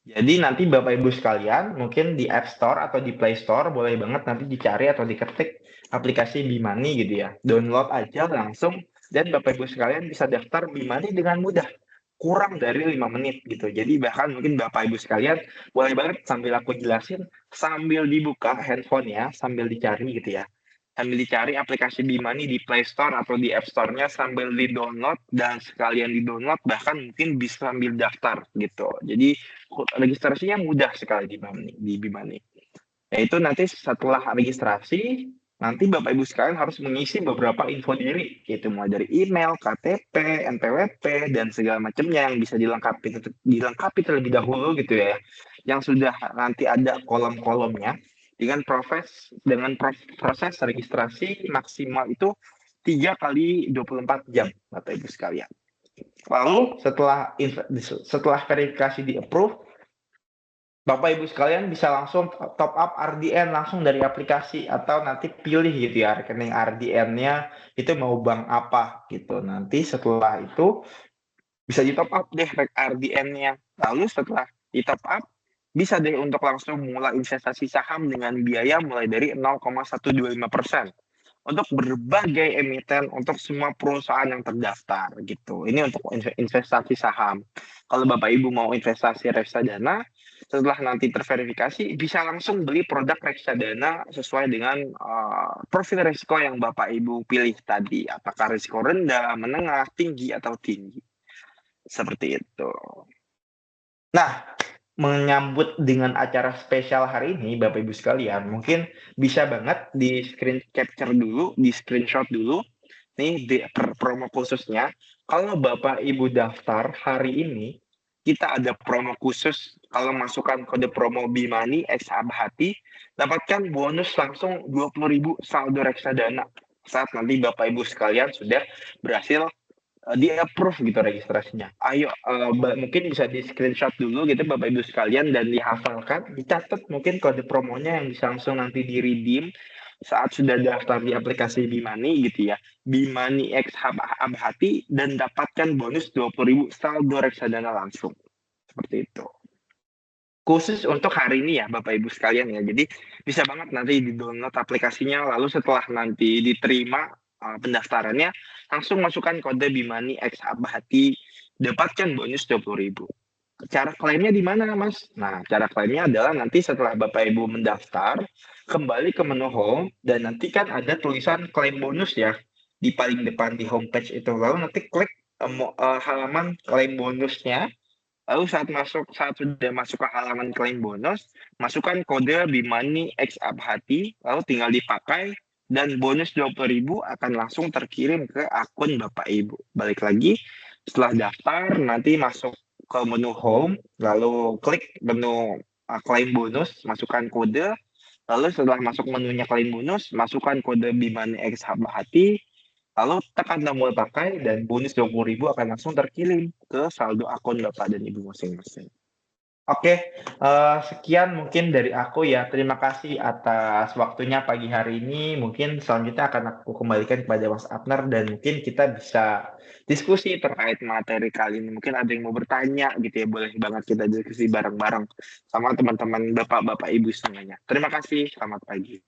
Jadi nanti Bapak Ibu sekalian, mungkin di App Store atau di Play Store, boleh banget nanti dicari atau diketik aplikasi Bimani gitu ya. Download aja langsung, dan Bapak Ibu sekalian bisa daftar Bimani dengan mudah. Kurang dari 5 menit gitu. Jadi bahkan mungkin Bapak Ibu sekalian boleh banget sambil aku jelasin, sambil dibuka handphonenya, sambil dicari gitu ya. Sambil dicari aplikasi Bimani di Play Store atau di App Store-nya sambil di-download dan sekalian di-download bahkan mungkin bisa sambil daftar gitu. Jadi registrasinya mudah sekali di Bimani. Yaitu nanti setelah registrasi, nanti Bapak Ibu sekalian harus mengisi beberapa info diri, yaitu mulai dari email, KTP, NPWP, dan segala macamnya yang bisa dilengkapi terlebih dahulu gitu ya, yang sudah nanti ada kolom-kolomnya dengan proses registrasi maksimal itu 3 kali 24 jam, Bapak Ibu sekalian. Lalu setelah verifikasi di approve, Bapak Ibu sekalian bisa langsung top up RDN langsung dari aplikasi atau nanti pilih gitu ya rekening RDN-nya itu mau bank apa gitu. Nanti setelah itu bisa di top up deh RDN-nya. Lalu setelah di top up bisa deh untuk langsung mulai investasi saham dengan biaya mulai dari 0,125% untuk berbagai emiten untuk semua perusahaan yang terdaftar gitu. Ini untuk investasi saham. Kalau Bapak Ibu mau investasi reksadana, setelah nanti terverifikasi bisa langsung beli produk reksadana sesuai dengan profil risiko yang Bapak Ibu pilih tadi, apakah risiko rendah, menengah, tinggi atau tinggi. Seperti itu. Nah, menyambut dengan acara spesial hari ini Bapak Ibu sekalian, mungkin bisa banget di screen capture dulu, di screenshot dulu nih di promo khususnya. Kalau Bapak Ibu daftar hari ini, kita ada promo khusus kalau masukkan kode promo Bimani X Abhati, dapatkan bonus langsung 20.000 saldo reksadana saat nanti Bapak Ibu sekalian sudah berhasil di-approve gitu registrasinya. Ayo, mungkin bisa di-screenshot dulu gitu Bapak Ibu sekalian dan dihafalkan, dicatat mungkin kode promonya yang bisa langsung nanti di-redeem saat sudah daftar di aplikasi Bimani gitu ya. Bimani X Abhati dan dapatkan bonus 20.000 saldo reksadana langsung. Seperti itu. Khusus untuk hari ini ya Bapak Ibu sekalian ya. Jadi bisa banget nanti di-download aplikasinya lalu setelah nanti diterima pendaftarannya langsung masukkan kode Bimani X Abhati dapatkan bonus 20.000. Cara klaimnya di mana Mas? Nah, cara klaimnya adalah nanti setelah Bapak Ibu mendaftar kembali ke menu home dan nanti kan ada tulisan klaim bonus ya di paling depan di homepage itu. Lalu nanti klik halaman klaim bonusnya. Lalu saat sudah masuk ke halaman klaim bonus, masukkan kode Bimani X Abhati, lalu tinggal dipakai dan bonus 20.000 akan langsung terkirim ke akun Bapak Ibu. Balik lagi, setelah daftar nanti masuk ke menu home, lalu klik menu klaim bonus, masukkan kode, lalu setelah masuk menunya klaim bonus, masukkan kode Bimani X Abhati, lalu tekan tombol pakai dan bonus 20.000 akan langsung terkirim ke saldo akun Bapak dan Ibu masing-masing. Oke, sekian mungkin dari aku ya. Terima kasih atas waktunya pagi hari ini. Mungkin selanjutnya akan aku kembalikan kepada Mas Abner dan mungkin kita bisa diskusi terkait materi kali ini. Mungkin ada yang mau bertanya gitu ya, boleh banget kita diskusi bareng-bareng sama teman-teman Bapak-Bapak Ibu semuanya. Terima kasih, selamat pagi.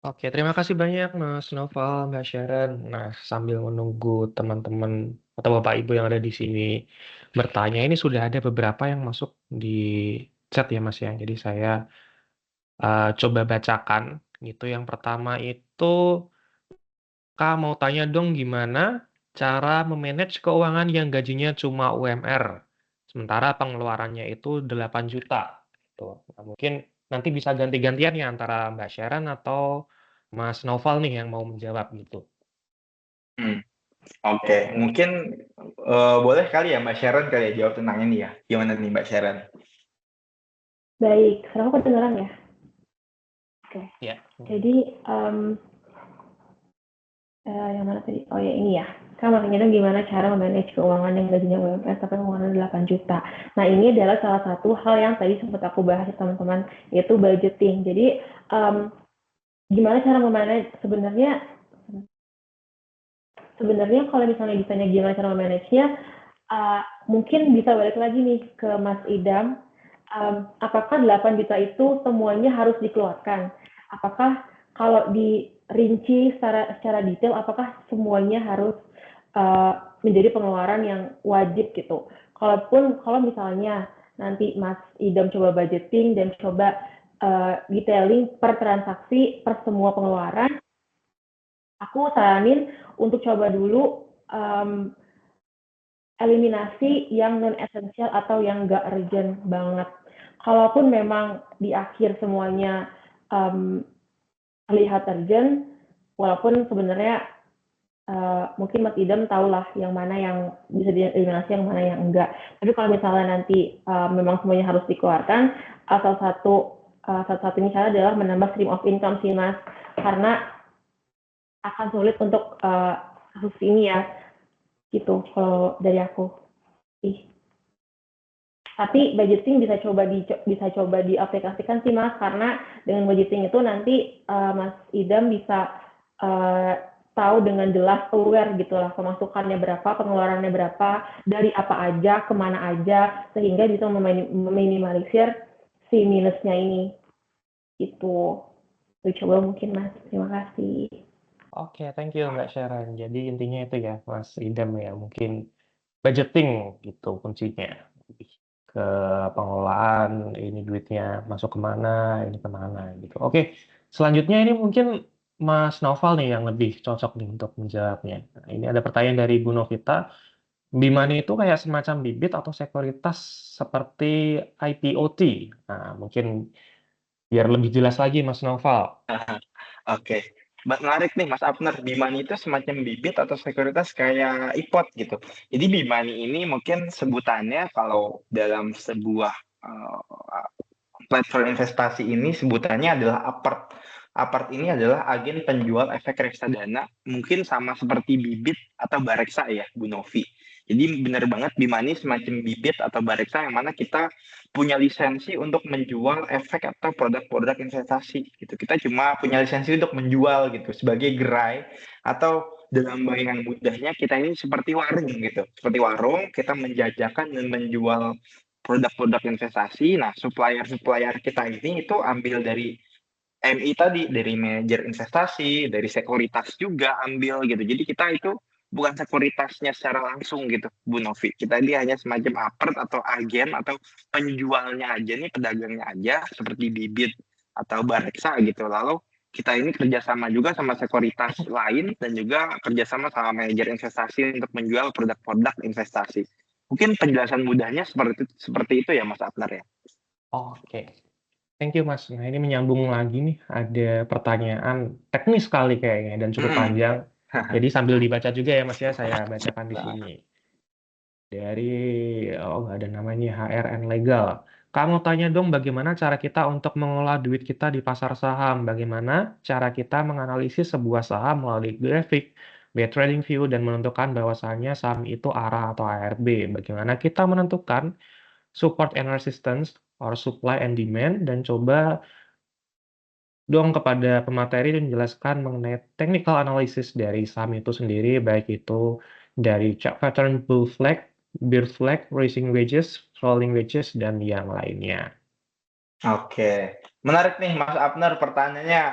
Oke, terima kasih banyak Mas Noval, Mbak Sharon. Nah, sambil menunggu teman-teman atau Bapak Ibu yang ada di sini bertanya, ini sudah ada beberapa yang masuk di chat ya Mas ya. Jadi saya coba bacakan gitu. Yang pertama itu, Kak mau tanya dong gimana cara memanage keuangan yang gajinya cuma UMR, sementara pengeluarannya itu 8 juta. Gitu. Nah, mungkin nanti bisa ganti-gantian ya antara Mbak Sharon atau Mas Noval nih yang mau menjawab gitu. Oke, mungkin boleh kali ya Mbak Sharon kali ya jawab tentang ini ya. Gimana nih Mbak Sharon? Baik, sekarang kedengeran ya? Oke. Ya. Jadi yang mana tadi? Oh ya ini ya. Kan makanya gimana cara memanage keuangan yang gajinya UMR sampai pengeluaran 8 juta. Nah ini adalah salah satu hal yang tadi sempat aku bahas teman-teman, yaitu budgeting. Jadi gimana cara memanage sebenarnya kalau misalnya ditanya gimana cara memanage-nya, mungkin bisa balik lagi nih ke Mas Idam. Apakah 8 juta itu semuanya harus dikeluarkan? Apakah kalau dirinci secara detail, apakah semuanya harus menjadi pengeluaran yang wajib gitu? Kalau misalnya nanti Mas Idam coba budgeting dan coba detailing per transaksi, per semua pengeluaran, aku saranin untuk coba dulu eliminasi yang non-esensial atau yang nggak urgent banget. Kalaupun memang di akhir semuanya terlihat urgent, walaupun sebenarnya mungkin Mas Idam tahulah yang mana yang bisa dieliminasi, yang mana yang enggak. Tapi kalau misalnya nanti memang semuanya harus dikeluarkan, salah satunya cara adalah menambah stream of income sih Mas, karena akan sulit untuk kasus ini ya. Gitu kalau dari aku. Tapi budgeting bisa coba diaplikasikan sih Mas, karena dengan budgeting itu nanti Mas Idam bisa tahu dengan jelas, aware gitulah pemasukannya berapa, pengeluarannya berapa, dari apa aja, kemana aja, sehingga bisa meminimalisir si minusnya ini. Itu coba mungkin Mas. Terima kasih. Oke, thank you Mbak Sharon. Jadi intinya itu ya Mas Idam ya, mungkin budgeting gitu kuncinya. Ke pengelolaan, ini duitnya masuk kemana, ini kemana gitu. Oke, selanjutnya ini mungkin Mas Noval nih yang lebih cocok nih untuk menjawabnya. Nah, ini ada pertanyaan dari Bu Novita. Bimani itu kayak semacam bibit atau sekuritas seperti IPOT. Nah, mungkin biar lebih jelas lagi Mas Noval. Oke, menarik nih Mas Abner. Bimani itu semacam bibit atau sekuritas kayak IPOT gitu. Jadi Bimani ini mungkin sebutannya kalau dalam sebuah platform investasi ini sebutannya adalah Apart ini adalah agen penjual efek reksadana, mungkin sama seperti Bibit atau Bareksa ya, Bu Novi. Jadi benar banget Bimani semacam Bibit atau Bareksa yang mana kita punya lisensi untuk menjual efek atau produk-produk investasi gitu. Kita cuma punya lisensi untuk menjual gitu sebagai gerai, atau dalam bayangan mudahnya kita ini seperti warung gitu. Seperti warung, kita menjajakan dan menjual produk-produk investasi. Nah, supplier-supplier kita ini itu ambil dari MI tadi, dari manajer investasi, dari sekuritas juga ambil gitu. Jadi kita itu bukan sekuritasnya secara langsung gitu, Bu Novi. Kita ini hanya semacam apert atau agen atau penjualnya aja nih, pedagangnya aja seperti Bibit atau Bareksa gitu. Lalu kita ini kerjasama juga sama sekuritas lain dan juga kerjasama sama manajer investasi untuk menjual produk-produk investasi. Mungkin penjelasan mudahnya seperti itu ya Mas Abner ya. Oke. Thank you, Mas. Nah, ini menyambung lagi nih, ada pertanyaan teknis sekali kayaknya dan cukup panjang. Jadi sambil dibaca juga ya, Mas ya, saya bacakan di sini. Dari, nggak ada namanya, HRN Legal. Kak mau tanya dong, bagaimana cara kita untuk mengolah duit kita di pasar saham? Bagaimana cara kita menganalisis sebuah saham melalui grafik, trading view, dan menentukan bahwasannya saham itu ARA atau ARB? Bagaimana kita menentukan support and resistance or supply and demand, dan coba dong kepada pemateri dan menjelaskan mengenai technical analysis dari saham itu sendiri, baik itu dari chart pattern bull flag, bear flag, rising wedges, falling wedges, dan yang lainnya. Oke, menarik nih Mas Abner, pertanyaannya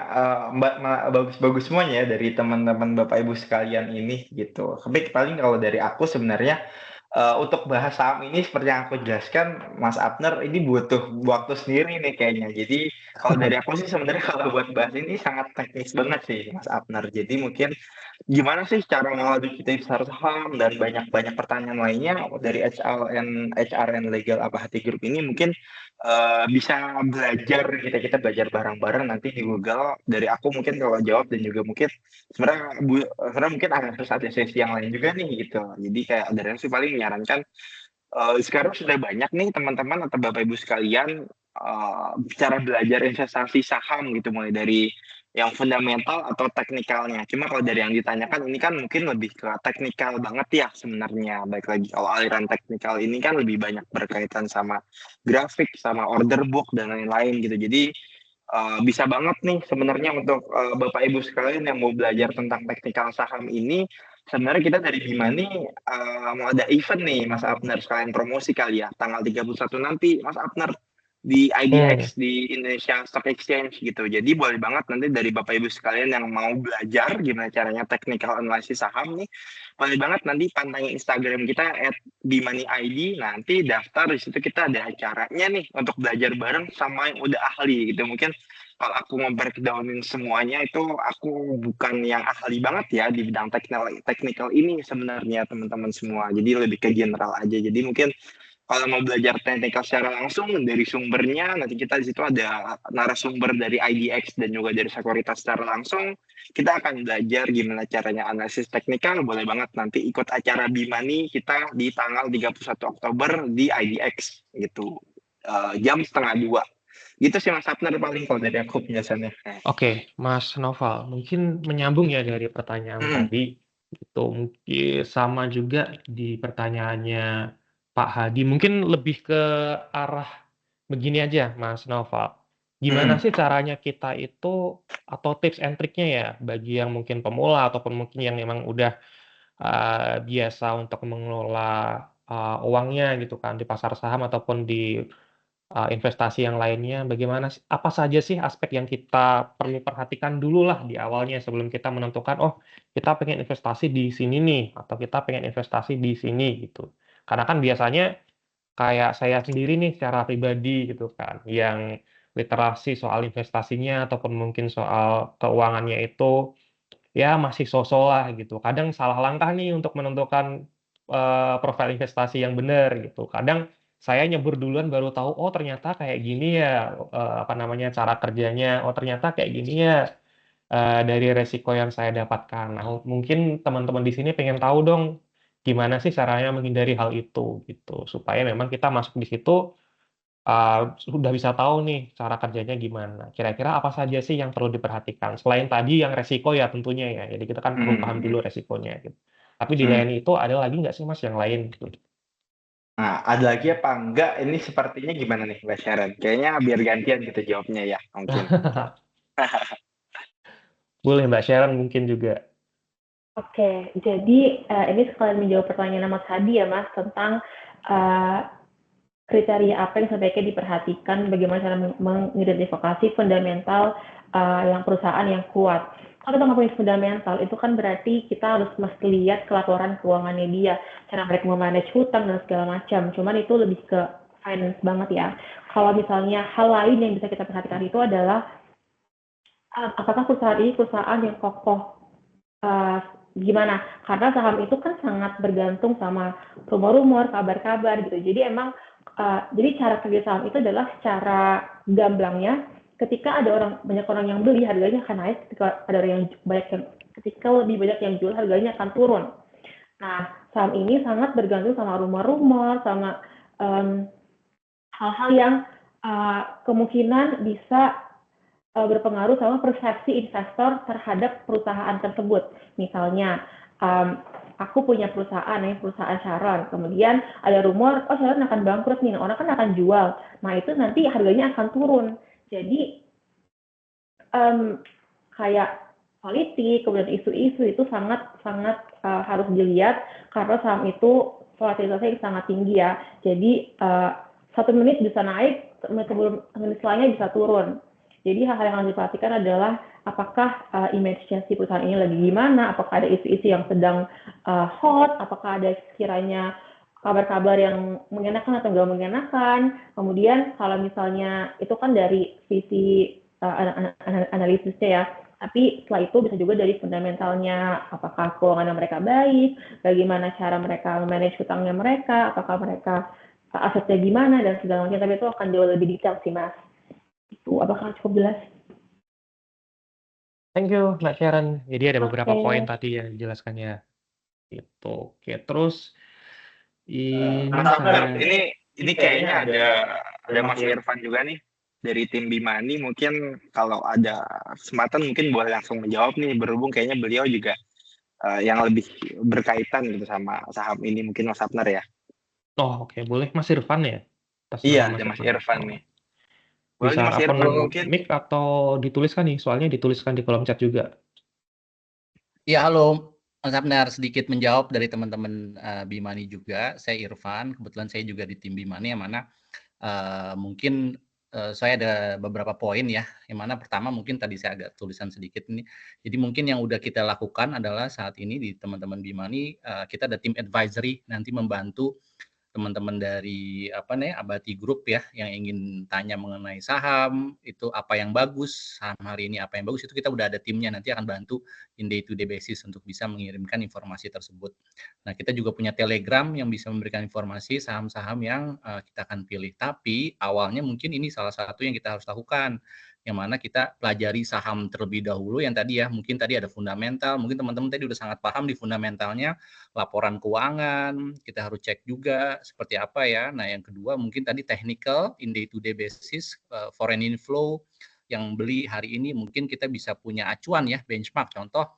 bagus-bagus semuanya ya dari teman-teman Bapak Ibu sekalian ini gitu. Tapi paling kalau dari aku sebenarnya untuk bahas saham ini seperti yang aku jelaskan, Mas Abner, ini butuh waktu sendiri nih kayaknya. Jadi kalau dari aku sih sebenarnya kalau buat bahas ini sangat teknis banget sih Mas Abner. Jadi mungkin gimana sih cara mengolah kita di pasar saham dan banyak-banyak pertanyaan lainnya dari HRN Legal Abahati Group ini mungkin bisa belajar, kita belajar bareng-bareng nanti di Google. Dari aku mungkin kalau jawab, dan juga mungkin sebenarnya mungkin harus ada sesi yang lain juga nih gitu. Jadi kayak dari aku sih paling menyarankan sekarang sudah banyak nih teman-teman atau Bapak Ibu sekalian cara belajar investasi saham gitu, mulai dari yang fundamental atau teknikalnya. Cuma kalau dari yang ditanyakan ini kan mungkin lebih ke teknikal banget ya sebenarnya. Baik lagi kalau aliran teknikal ini kan lebih banyak berkaitan sama grafik, sama order book dan lain-lain gitu. Jadi bisa banget nih sebenarnya untuk Bapak Ibu sekalian yang mau belajar tentang teknikal saham ini. Sebenarnya kita dari Bimani mau ada event nih Mas Abner, sekalian promosi kali ya, tanggal 31 nanti Mas Abner di IDX, di Indonesia Stock Exchange gitu. Jadi boleh banget nanti dari Bapak Ibu sekalian yang mau belajar gimana caranya technical analysis saham nih, boleh banget nanti pantengin Instagram kita @bimani_id, nanti daftar di situ, kita ada acaranya nih untuk belajar bareng sama yang udah ahli gitu. Mungkin kalau aku mau breakdownin semuanya itu aku bukan yang ahli banget ya di bidang teknikal ini sebenarnya teman-teman semua. Jadi lebih ke general aja. Jadi mungkin kalau mau belajar teknikal secara langsung dari sumbernya, nanti kita di situ ada narasumber dari IDX dan juga dari sekuritas secara langsung. Kita akan belajar gimana caranya analisis teknikal. Boleh banget nanti ikut acara Bimani kita di tanggal 31 Oktober di IDX gitu. Jam 1:30. Gitu sih Mas Abner paling kalau dari aku penjelasannya. Oke, Mas Noval, mungkin menyambung ya dari pertanyaan tadi, itu mungkin sama juga di pertanyaannya Pak Hadi, mungkin lebih ke arah begini aja Mas Noval. Gimana sih caranya kita itu, atau tips and triknya ya, bagi yang mungkin pemula ataupun mungkin yang memang udah biasa untuk mengelola uangnya gitu kan di pasar saham ataupun di investasi yang lainnya, bagaimana apa saja sih aspek yang kita perlu perhatikan dulu lah di awalnya sebelum kita menentukan, oh kita pengen investasi di sini nih, atau kita pengen investasi di sini gitu. Karena kan biasanya kayak saya sendiri nih secara pribadi gitu kan, yang literasi soal investasinya ataupun mungkin soal keuangannya itu ya masih so-so lah gitu. Kadang salah langkah nih untuk menentukan profil investasi yang benar gitu. Kadang saya nyebur duluan baru tahu, oh ternyata kayak gini ya, apa namanya, cara kerjanya, oh ternyata kayak gini ya, dari resiko yang saya dapatkan. Nah, mungkin teman-teman di sini pengen tahu dong, gimana sih caranya menghindari hal itu gitu, supaya memang kita masuk di situ sudah bisa tahu nih cara kerjanya gimana. Kira-kira apa saja sih yang perlu diperhatikan? Selain tadi yang resiko ya tentunya ya. Jadi kita kan perlu paham dulu resikonya gitu. Tapi di lain itu ada lagi nggak sih Mas yang lain gitu? Nah, ada lagi apa enggak? Ini sepertinya gimana nih, Mbak Sharon? Kayaknya biar gantian kita jawabnya ya, mungkin. Boleh Mbak Sharon mungkin juga. Oke, jadi ini sekalian menjawab pertanyaan Mas Hadi ya Mas tentang kriteria apa yang sebaiknya diperhatikan, bagaimana cara mengidentifikasi fundamental yang perusahaan yang kuat. Kalau kita ngomongin fundamental, itu kan berarti kita harus mesti lihat ke laporan keuangannya dia, cara mereka memanage hutang dan segala macam. Cuman itu lebih ke finance banget ya. Kalau misalnya hal lain yang bisa kita perhatikan itu adalah apakah perusahaan ini perusahaan yang kokoh, gimana? Karena saham itu kan sangat bergantung sama rumor-rumor, kabar-kabar gitu. Jadi emang jadi cara kerja saham itu adalah secara gamblangnya ketika ada banyak orang yang beli, harganya akan naik. Ketika ada ketika lebih banyak yang jual, harganya akan turun. Nah, saham ini sangat bergantung sama rumor-rumor, sama hal-hal yang kemungkinan bisa berpengaruh sama persepsi investor terhadap perusahaan tersebut. Misalnya, aku punya perusahaan Sharon, kemudian ada rumor, oh Sharon akan bangkrut nih, orang kan akan jual. Nah itu nanti harganya akan turun. Jadi kayak politik, kemudian isu-isu itu sangat harus dilihat karena saham itu volatilitasnya sangat tinggi ya. Jadi 1 menit bisa naik, menit setelahnya bisa turun. Jadi hal-hal yang harus diperhatikan adalah apakah image-nya si perusahaan ini lagi gimana, apakah ada isu-isu yang sedang hot, apakah ada kiranya kabar-kabar yang mengenakan atau nggak mengenakan. Kemudian kalau misalnya itu kan dari sisi analisisnya ya, tapi setelah itu bisa juga dari fundamentalnya, apakah keuangan mereka baik, bagaimana cara mereka manage hutangnya mereka, apakah mereka asetnya gimana, dan segala macam. Tapi itu akan jauh lebih detail sih Mas. Itu apakah cukup jelas? Thank you Mbak Sharon. Jadi ada beberapa poin tadi yang dijelaskannya. Itu oke. Terus ini kayaknya ada Mas Irfan juga nih dari tim Bimani. Mungkin kalau ada kesempatan mungkin boleh langsung menjawab nih, berhubung kayaknya beliau juga yang lebih berkaitan gitu sama saham ini. Mungkin Mas Abner ya. Oh oke, boleh Mas Irfan ya? Iya, ada Mas Irfan nih. Boleh Bisa Mas open Irfan mungkin. mic atau dituliskan nih, soalnya dituliskan di kolom chat juga. Ya, halo Mas Abner, sedikit menjawab dari teman-teman Bimani juga. Saya Irfan, kebetulan saya juga di tim Bimani yang mana mungkin saya ada beberapa poin ya, yang mana pertama mungkin tadi saya agak tulisan sedikit ini. Jadi mungkin yang udah kita lakukan adalah saat ini di teman-teman Bimani, kita ada tim advisory nanti membantu teman-teman dari Abati Group ya yang ingin tanya mengenai saham itu apa yang bagus, saham hari ini apa yang bagus, itu kita udah ada timnya, nanti akan bantu in day to day basis untuk bisa mengirimkan informasi tersebut. Nah, kita juga punya Telegram yang bisa memberikan informasi saham-saham yang kita akan pilih. Tapi awalnya mungkin ini salah satu yang kita harus lakukan, yang mana kita pelajari saham terlebih dahulu yang tadi ya, mungkin tadi ada fundamental, mungkin teman-teman tadi udah sangat paham di fundamentalnya, laporan keuangan, kita harus cek juga seperti apa ya. Nah, yang kedua mungkin tadi technical, in day to day basis, foreign inflow, yang beli hari ini mungkin kita bisa punya acuan ya, benchmark. Contoh,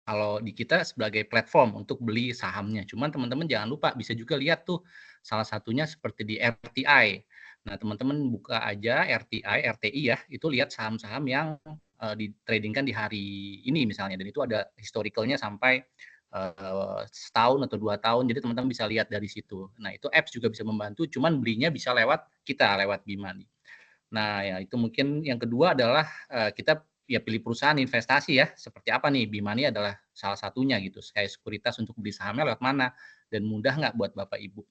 kalau di kita sebagai platform untuk beli sahamnya. Cuman teman-teman jangan lupa bisa juga lihat tuh salah satunya seperti di RTI. Nah, teman-teman buka aja RTI ya, itu lihat saham-saham yang ditradingkan di hari ini misalnya, dan itu ada historicalnya sampai setahun atau 2 tahun, jadi teman-teman bisa lihat dari situ. Nah, itu apps juga bisa membantu, cuman belinya bisa lewat kita, lewat Bimani. Nah, ya itu mungkin yang kedua adalah kita ya pilih perusahaan investasi ya, seperti apa nih, Bimani adalah salah satunya gitu, kayak sekuritas untuk beli sahamnya lewat mana, dan mudah nggak buat Bapak Ibu.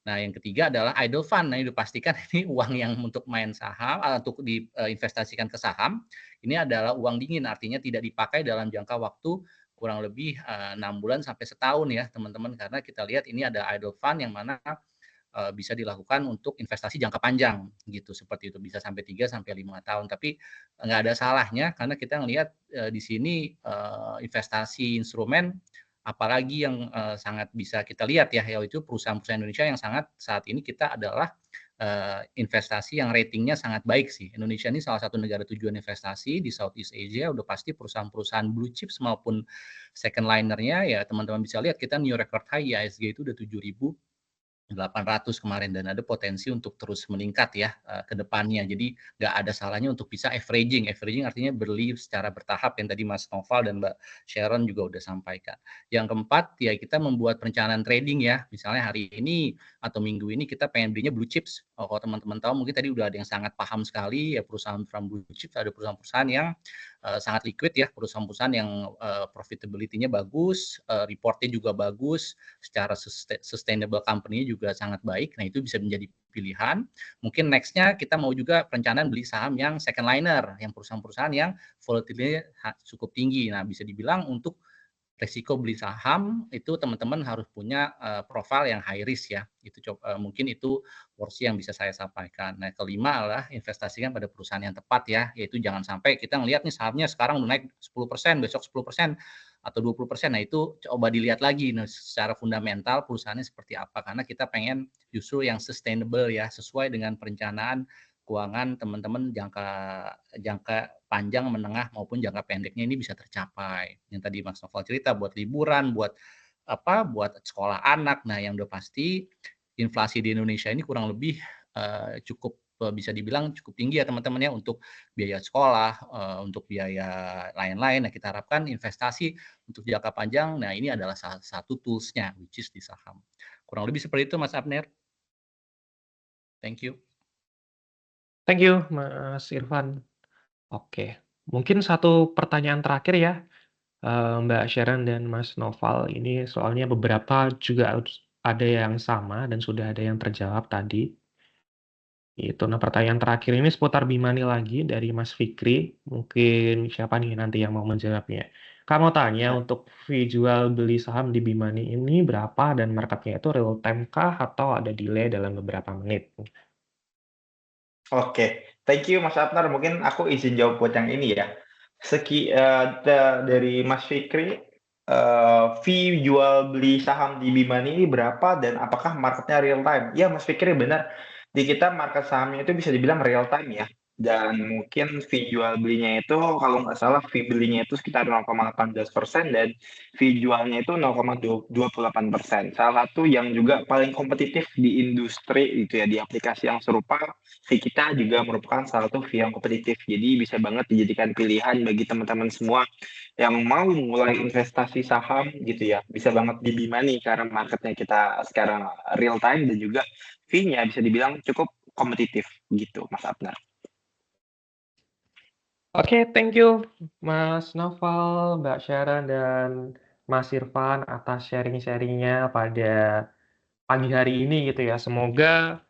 Nah, yang ketiga adalah idle fund. Nah, itu pastikan ini uang yang untuk main saham, untuk diinvestasikan ke saham, ini adalah uang dingin, artinya tidak dipakai dalam jangka waktu kurang lebih 6 bulan sampai setahun ya, teman-teman, karena kita lihat ini ada idle fund yang mana bisa dilakukan untuk investasi jangka panjang gitu, seperti itu, bisa sampai 3 sampai 5 tahun. Tapi nggak ada salahnya karena kita ngelihat di sini investasi instrumen apalagi yang sangat bisa kita lihat ya, yaitu perusahaan-perusahaan Indonesia yang sangat saat ini kita adalah investasi yang ratingnya sangat baik sih. Indonesia ini salah satu negara tujuan investasi di Southeast Asia, udah pasti perusahaan-perusahaan blue chips maupun second linernya ya teman-teman bisa lihat kita new record high IHSG itu udah 7.800 kemarin dan ada potensi untuk terus meningkat ya ke depannya. Jadi nggak ada salahnya untuk bisa averaging. Averaging artinya beli secara bertahap yang tadi Mas Noval dan Mbak Sharon juga udah sampaikan. Yang keempat ya kita membuat perencanaan trading ya. Misalnya hari ini atau minggu ini kita pengen belinya blue chips. Kalau teman-teman tahu mungkin tadi udah ada yang sangat paham sekali ya perusahaan from blue chips, ada perusahaan-perusahaan yang sangat liquid ya, perusahaan-perusahaan yang profitability-nya bagus, reportnya juga bagus, secara sustainable company juga sangat baik. Nah itu bisa menjadi pilihan. Mungkin next-nya kita mau juga perencanaan beli saham yang second liner, yang perusahaan-perusahaan yang volatility cukup tinggi. Nah bisa dibilang untuk resiko beli saham itu teman-teman harus punya profil yang high risk ya. Itu mungkin itu porsi yang bisa saya sampaikan. Nah, kelima adalah investasikan pada perusahaan yang tepat ya, yaitu jangan sampai kita ngelihat nih sahamnya sekarang udah naik 10%, besok 10% atau 20%. Nah, itu coba dilihat lagi secara fundamental perusahaannya seperti apa karena kita pengen justru yang sustainable ya, sesuai dengan perencanaan keuangan teman-teman jangka panjang, menengah maupun jangka pendeknya ini bisa tercapai. Yang tadi Mas Noval cerita buat liburan, buat buat sekolah anak. Nah, yang udah pasti inflasi di Indonesia ini kurang lebih cukup bisa dibilang cukup tinggi ya teman-teman ya untuk biaya sekolah, untuk biaya lain-lain. Nah, kita harapkan investasi untuk jangka panjang. Nah, ini adalah salah satu tools-nya which is di saham. Kurang lebih seperti itu Mas Abner. Thank you. Thank you, Mas Irfan. Oke, mungkin satu pertanyaan terakhir ya, Mbak Sharon dan Mas Noval. Ini soalnya beberapa juga ada yang sama dan sudah ada yang terjawab tadi. Itu. Nah, pertanyaan terakhir ini seputar Bimani lagi dari Mas Fikri. Mungkin siapa nih nanti yang mau menjawabnya? Kamu tanya untuk fee jual beli saham di Bimani ini berapa dan marketnya itu real time kah atau ada delay dalam beberapa menit? Oke, thank you Mas Abner. Mungkin aku izin jawab buat yang ini ya. Dari Mas Fikri, fee jual beli saham di Bimani ini berapa dan apakah marketnya real time? Ya Mas Fikri benar. Di kita market sahamnya itu bisa dibilang real time ya. Dan mungkin fee jual belinya itu kalau nggak salah fee belinya itu sekitar 0,18% dan fee jualnya itu 0,28%. Salah satu yang juga paling kompetitif di industri itu ya di aplikasi yang serupa. Fee kita juga merupakan salah satu fee yang kompetitif. Jadi bisa banget dijadikan pilihan bagi teman-teman semua yang mau mulai investasi saham gitu ya. Bisa banget di Bimani karena marketnya kita sekarang real time dan juga fee-nya bisa dibilang cukup kompetitif gitu, Mas Abnar. Oke, thank you Mas Noval, Mbak Sharon, dan Mas Irfan atas sharing-sharingnya pada pagi hari ini gitu ya. Semoga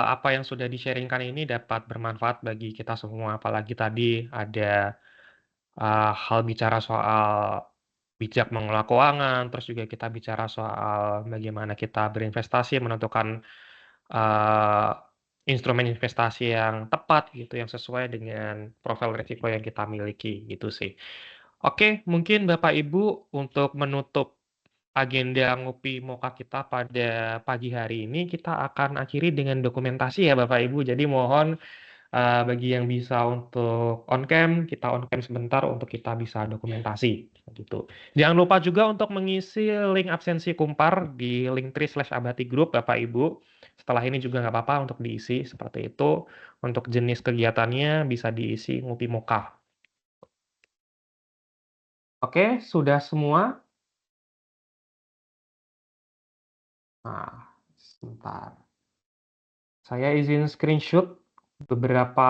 apa yang sudah di-sharingkan ini dapat bermanfaat bagi kita semua. Apalagi tadi ada hal bicara soal bijak mengelola keuangan, terus juga kita bicara soal bagaimana kita berinvestasi, menentukan instrumen investasi yang tepat gitu, yang sesuai dengan profil risiko yang kita miliki gitu sih. Oke, mungkin Bapak Ibu untuk menutup agenda ngopi moka kita pada pagi hari ini kita akan akhiri dengan dokumentasi ya Bapak Ibu. Jadi mohon bagi yang bisa untuk on cam, kita on cam sebentar untuk kita bisa dokumentasi gitu. Jangan lupa juga untuk mengisi link absensi Kumpar di Linktree/Abati Group Bapak Ibu. Setelah ini juga nggak apa-apa untuk diisi seperti itu. Untuk jenis kegiatannya bisa diisi ngopi moka. Oke, sudah semua? Nah, sebentar. Saya izin screenshot beberapa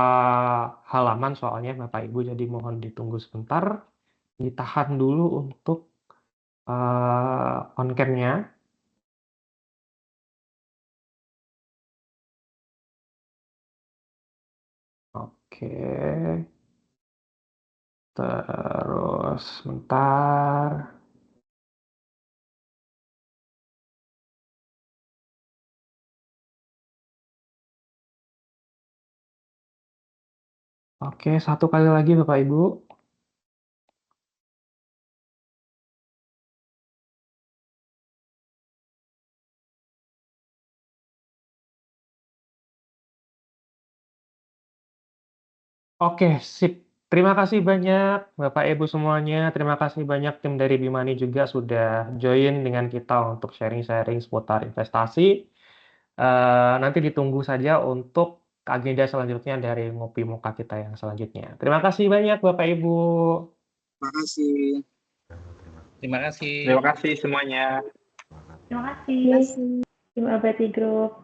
halaman soalnya Bapak Ibu, jadi mohon ditunggu sebentar. Ditahan dulu untuk on cam-nya. Oke. Terus sebentar. Oke, satu kali lagi Bapak Ibu. Oke, sip. Terima kasih banyak Bapak Ibu semuanya. Terima kasih banyak tim dari Bimani juga sudah join dengan kita untuk sharing-sharing seputar investasi. Nanti ditunggu saja untuk agenda selanjutnya dari Ngopi Muka kita yang selanjutnya. Terima kasih banyak Bapak Ibu. Terima kasih. Terima kasih. Terima kasih semuanya. Terima kasih. Tim Abadi Group.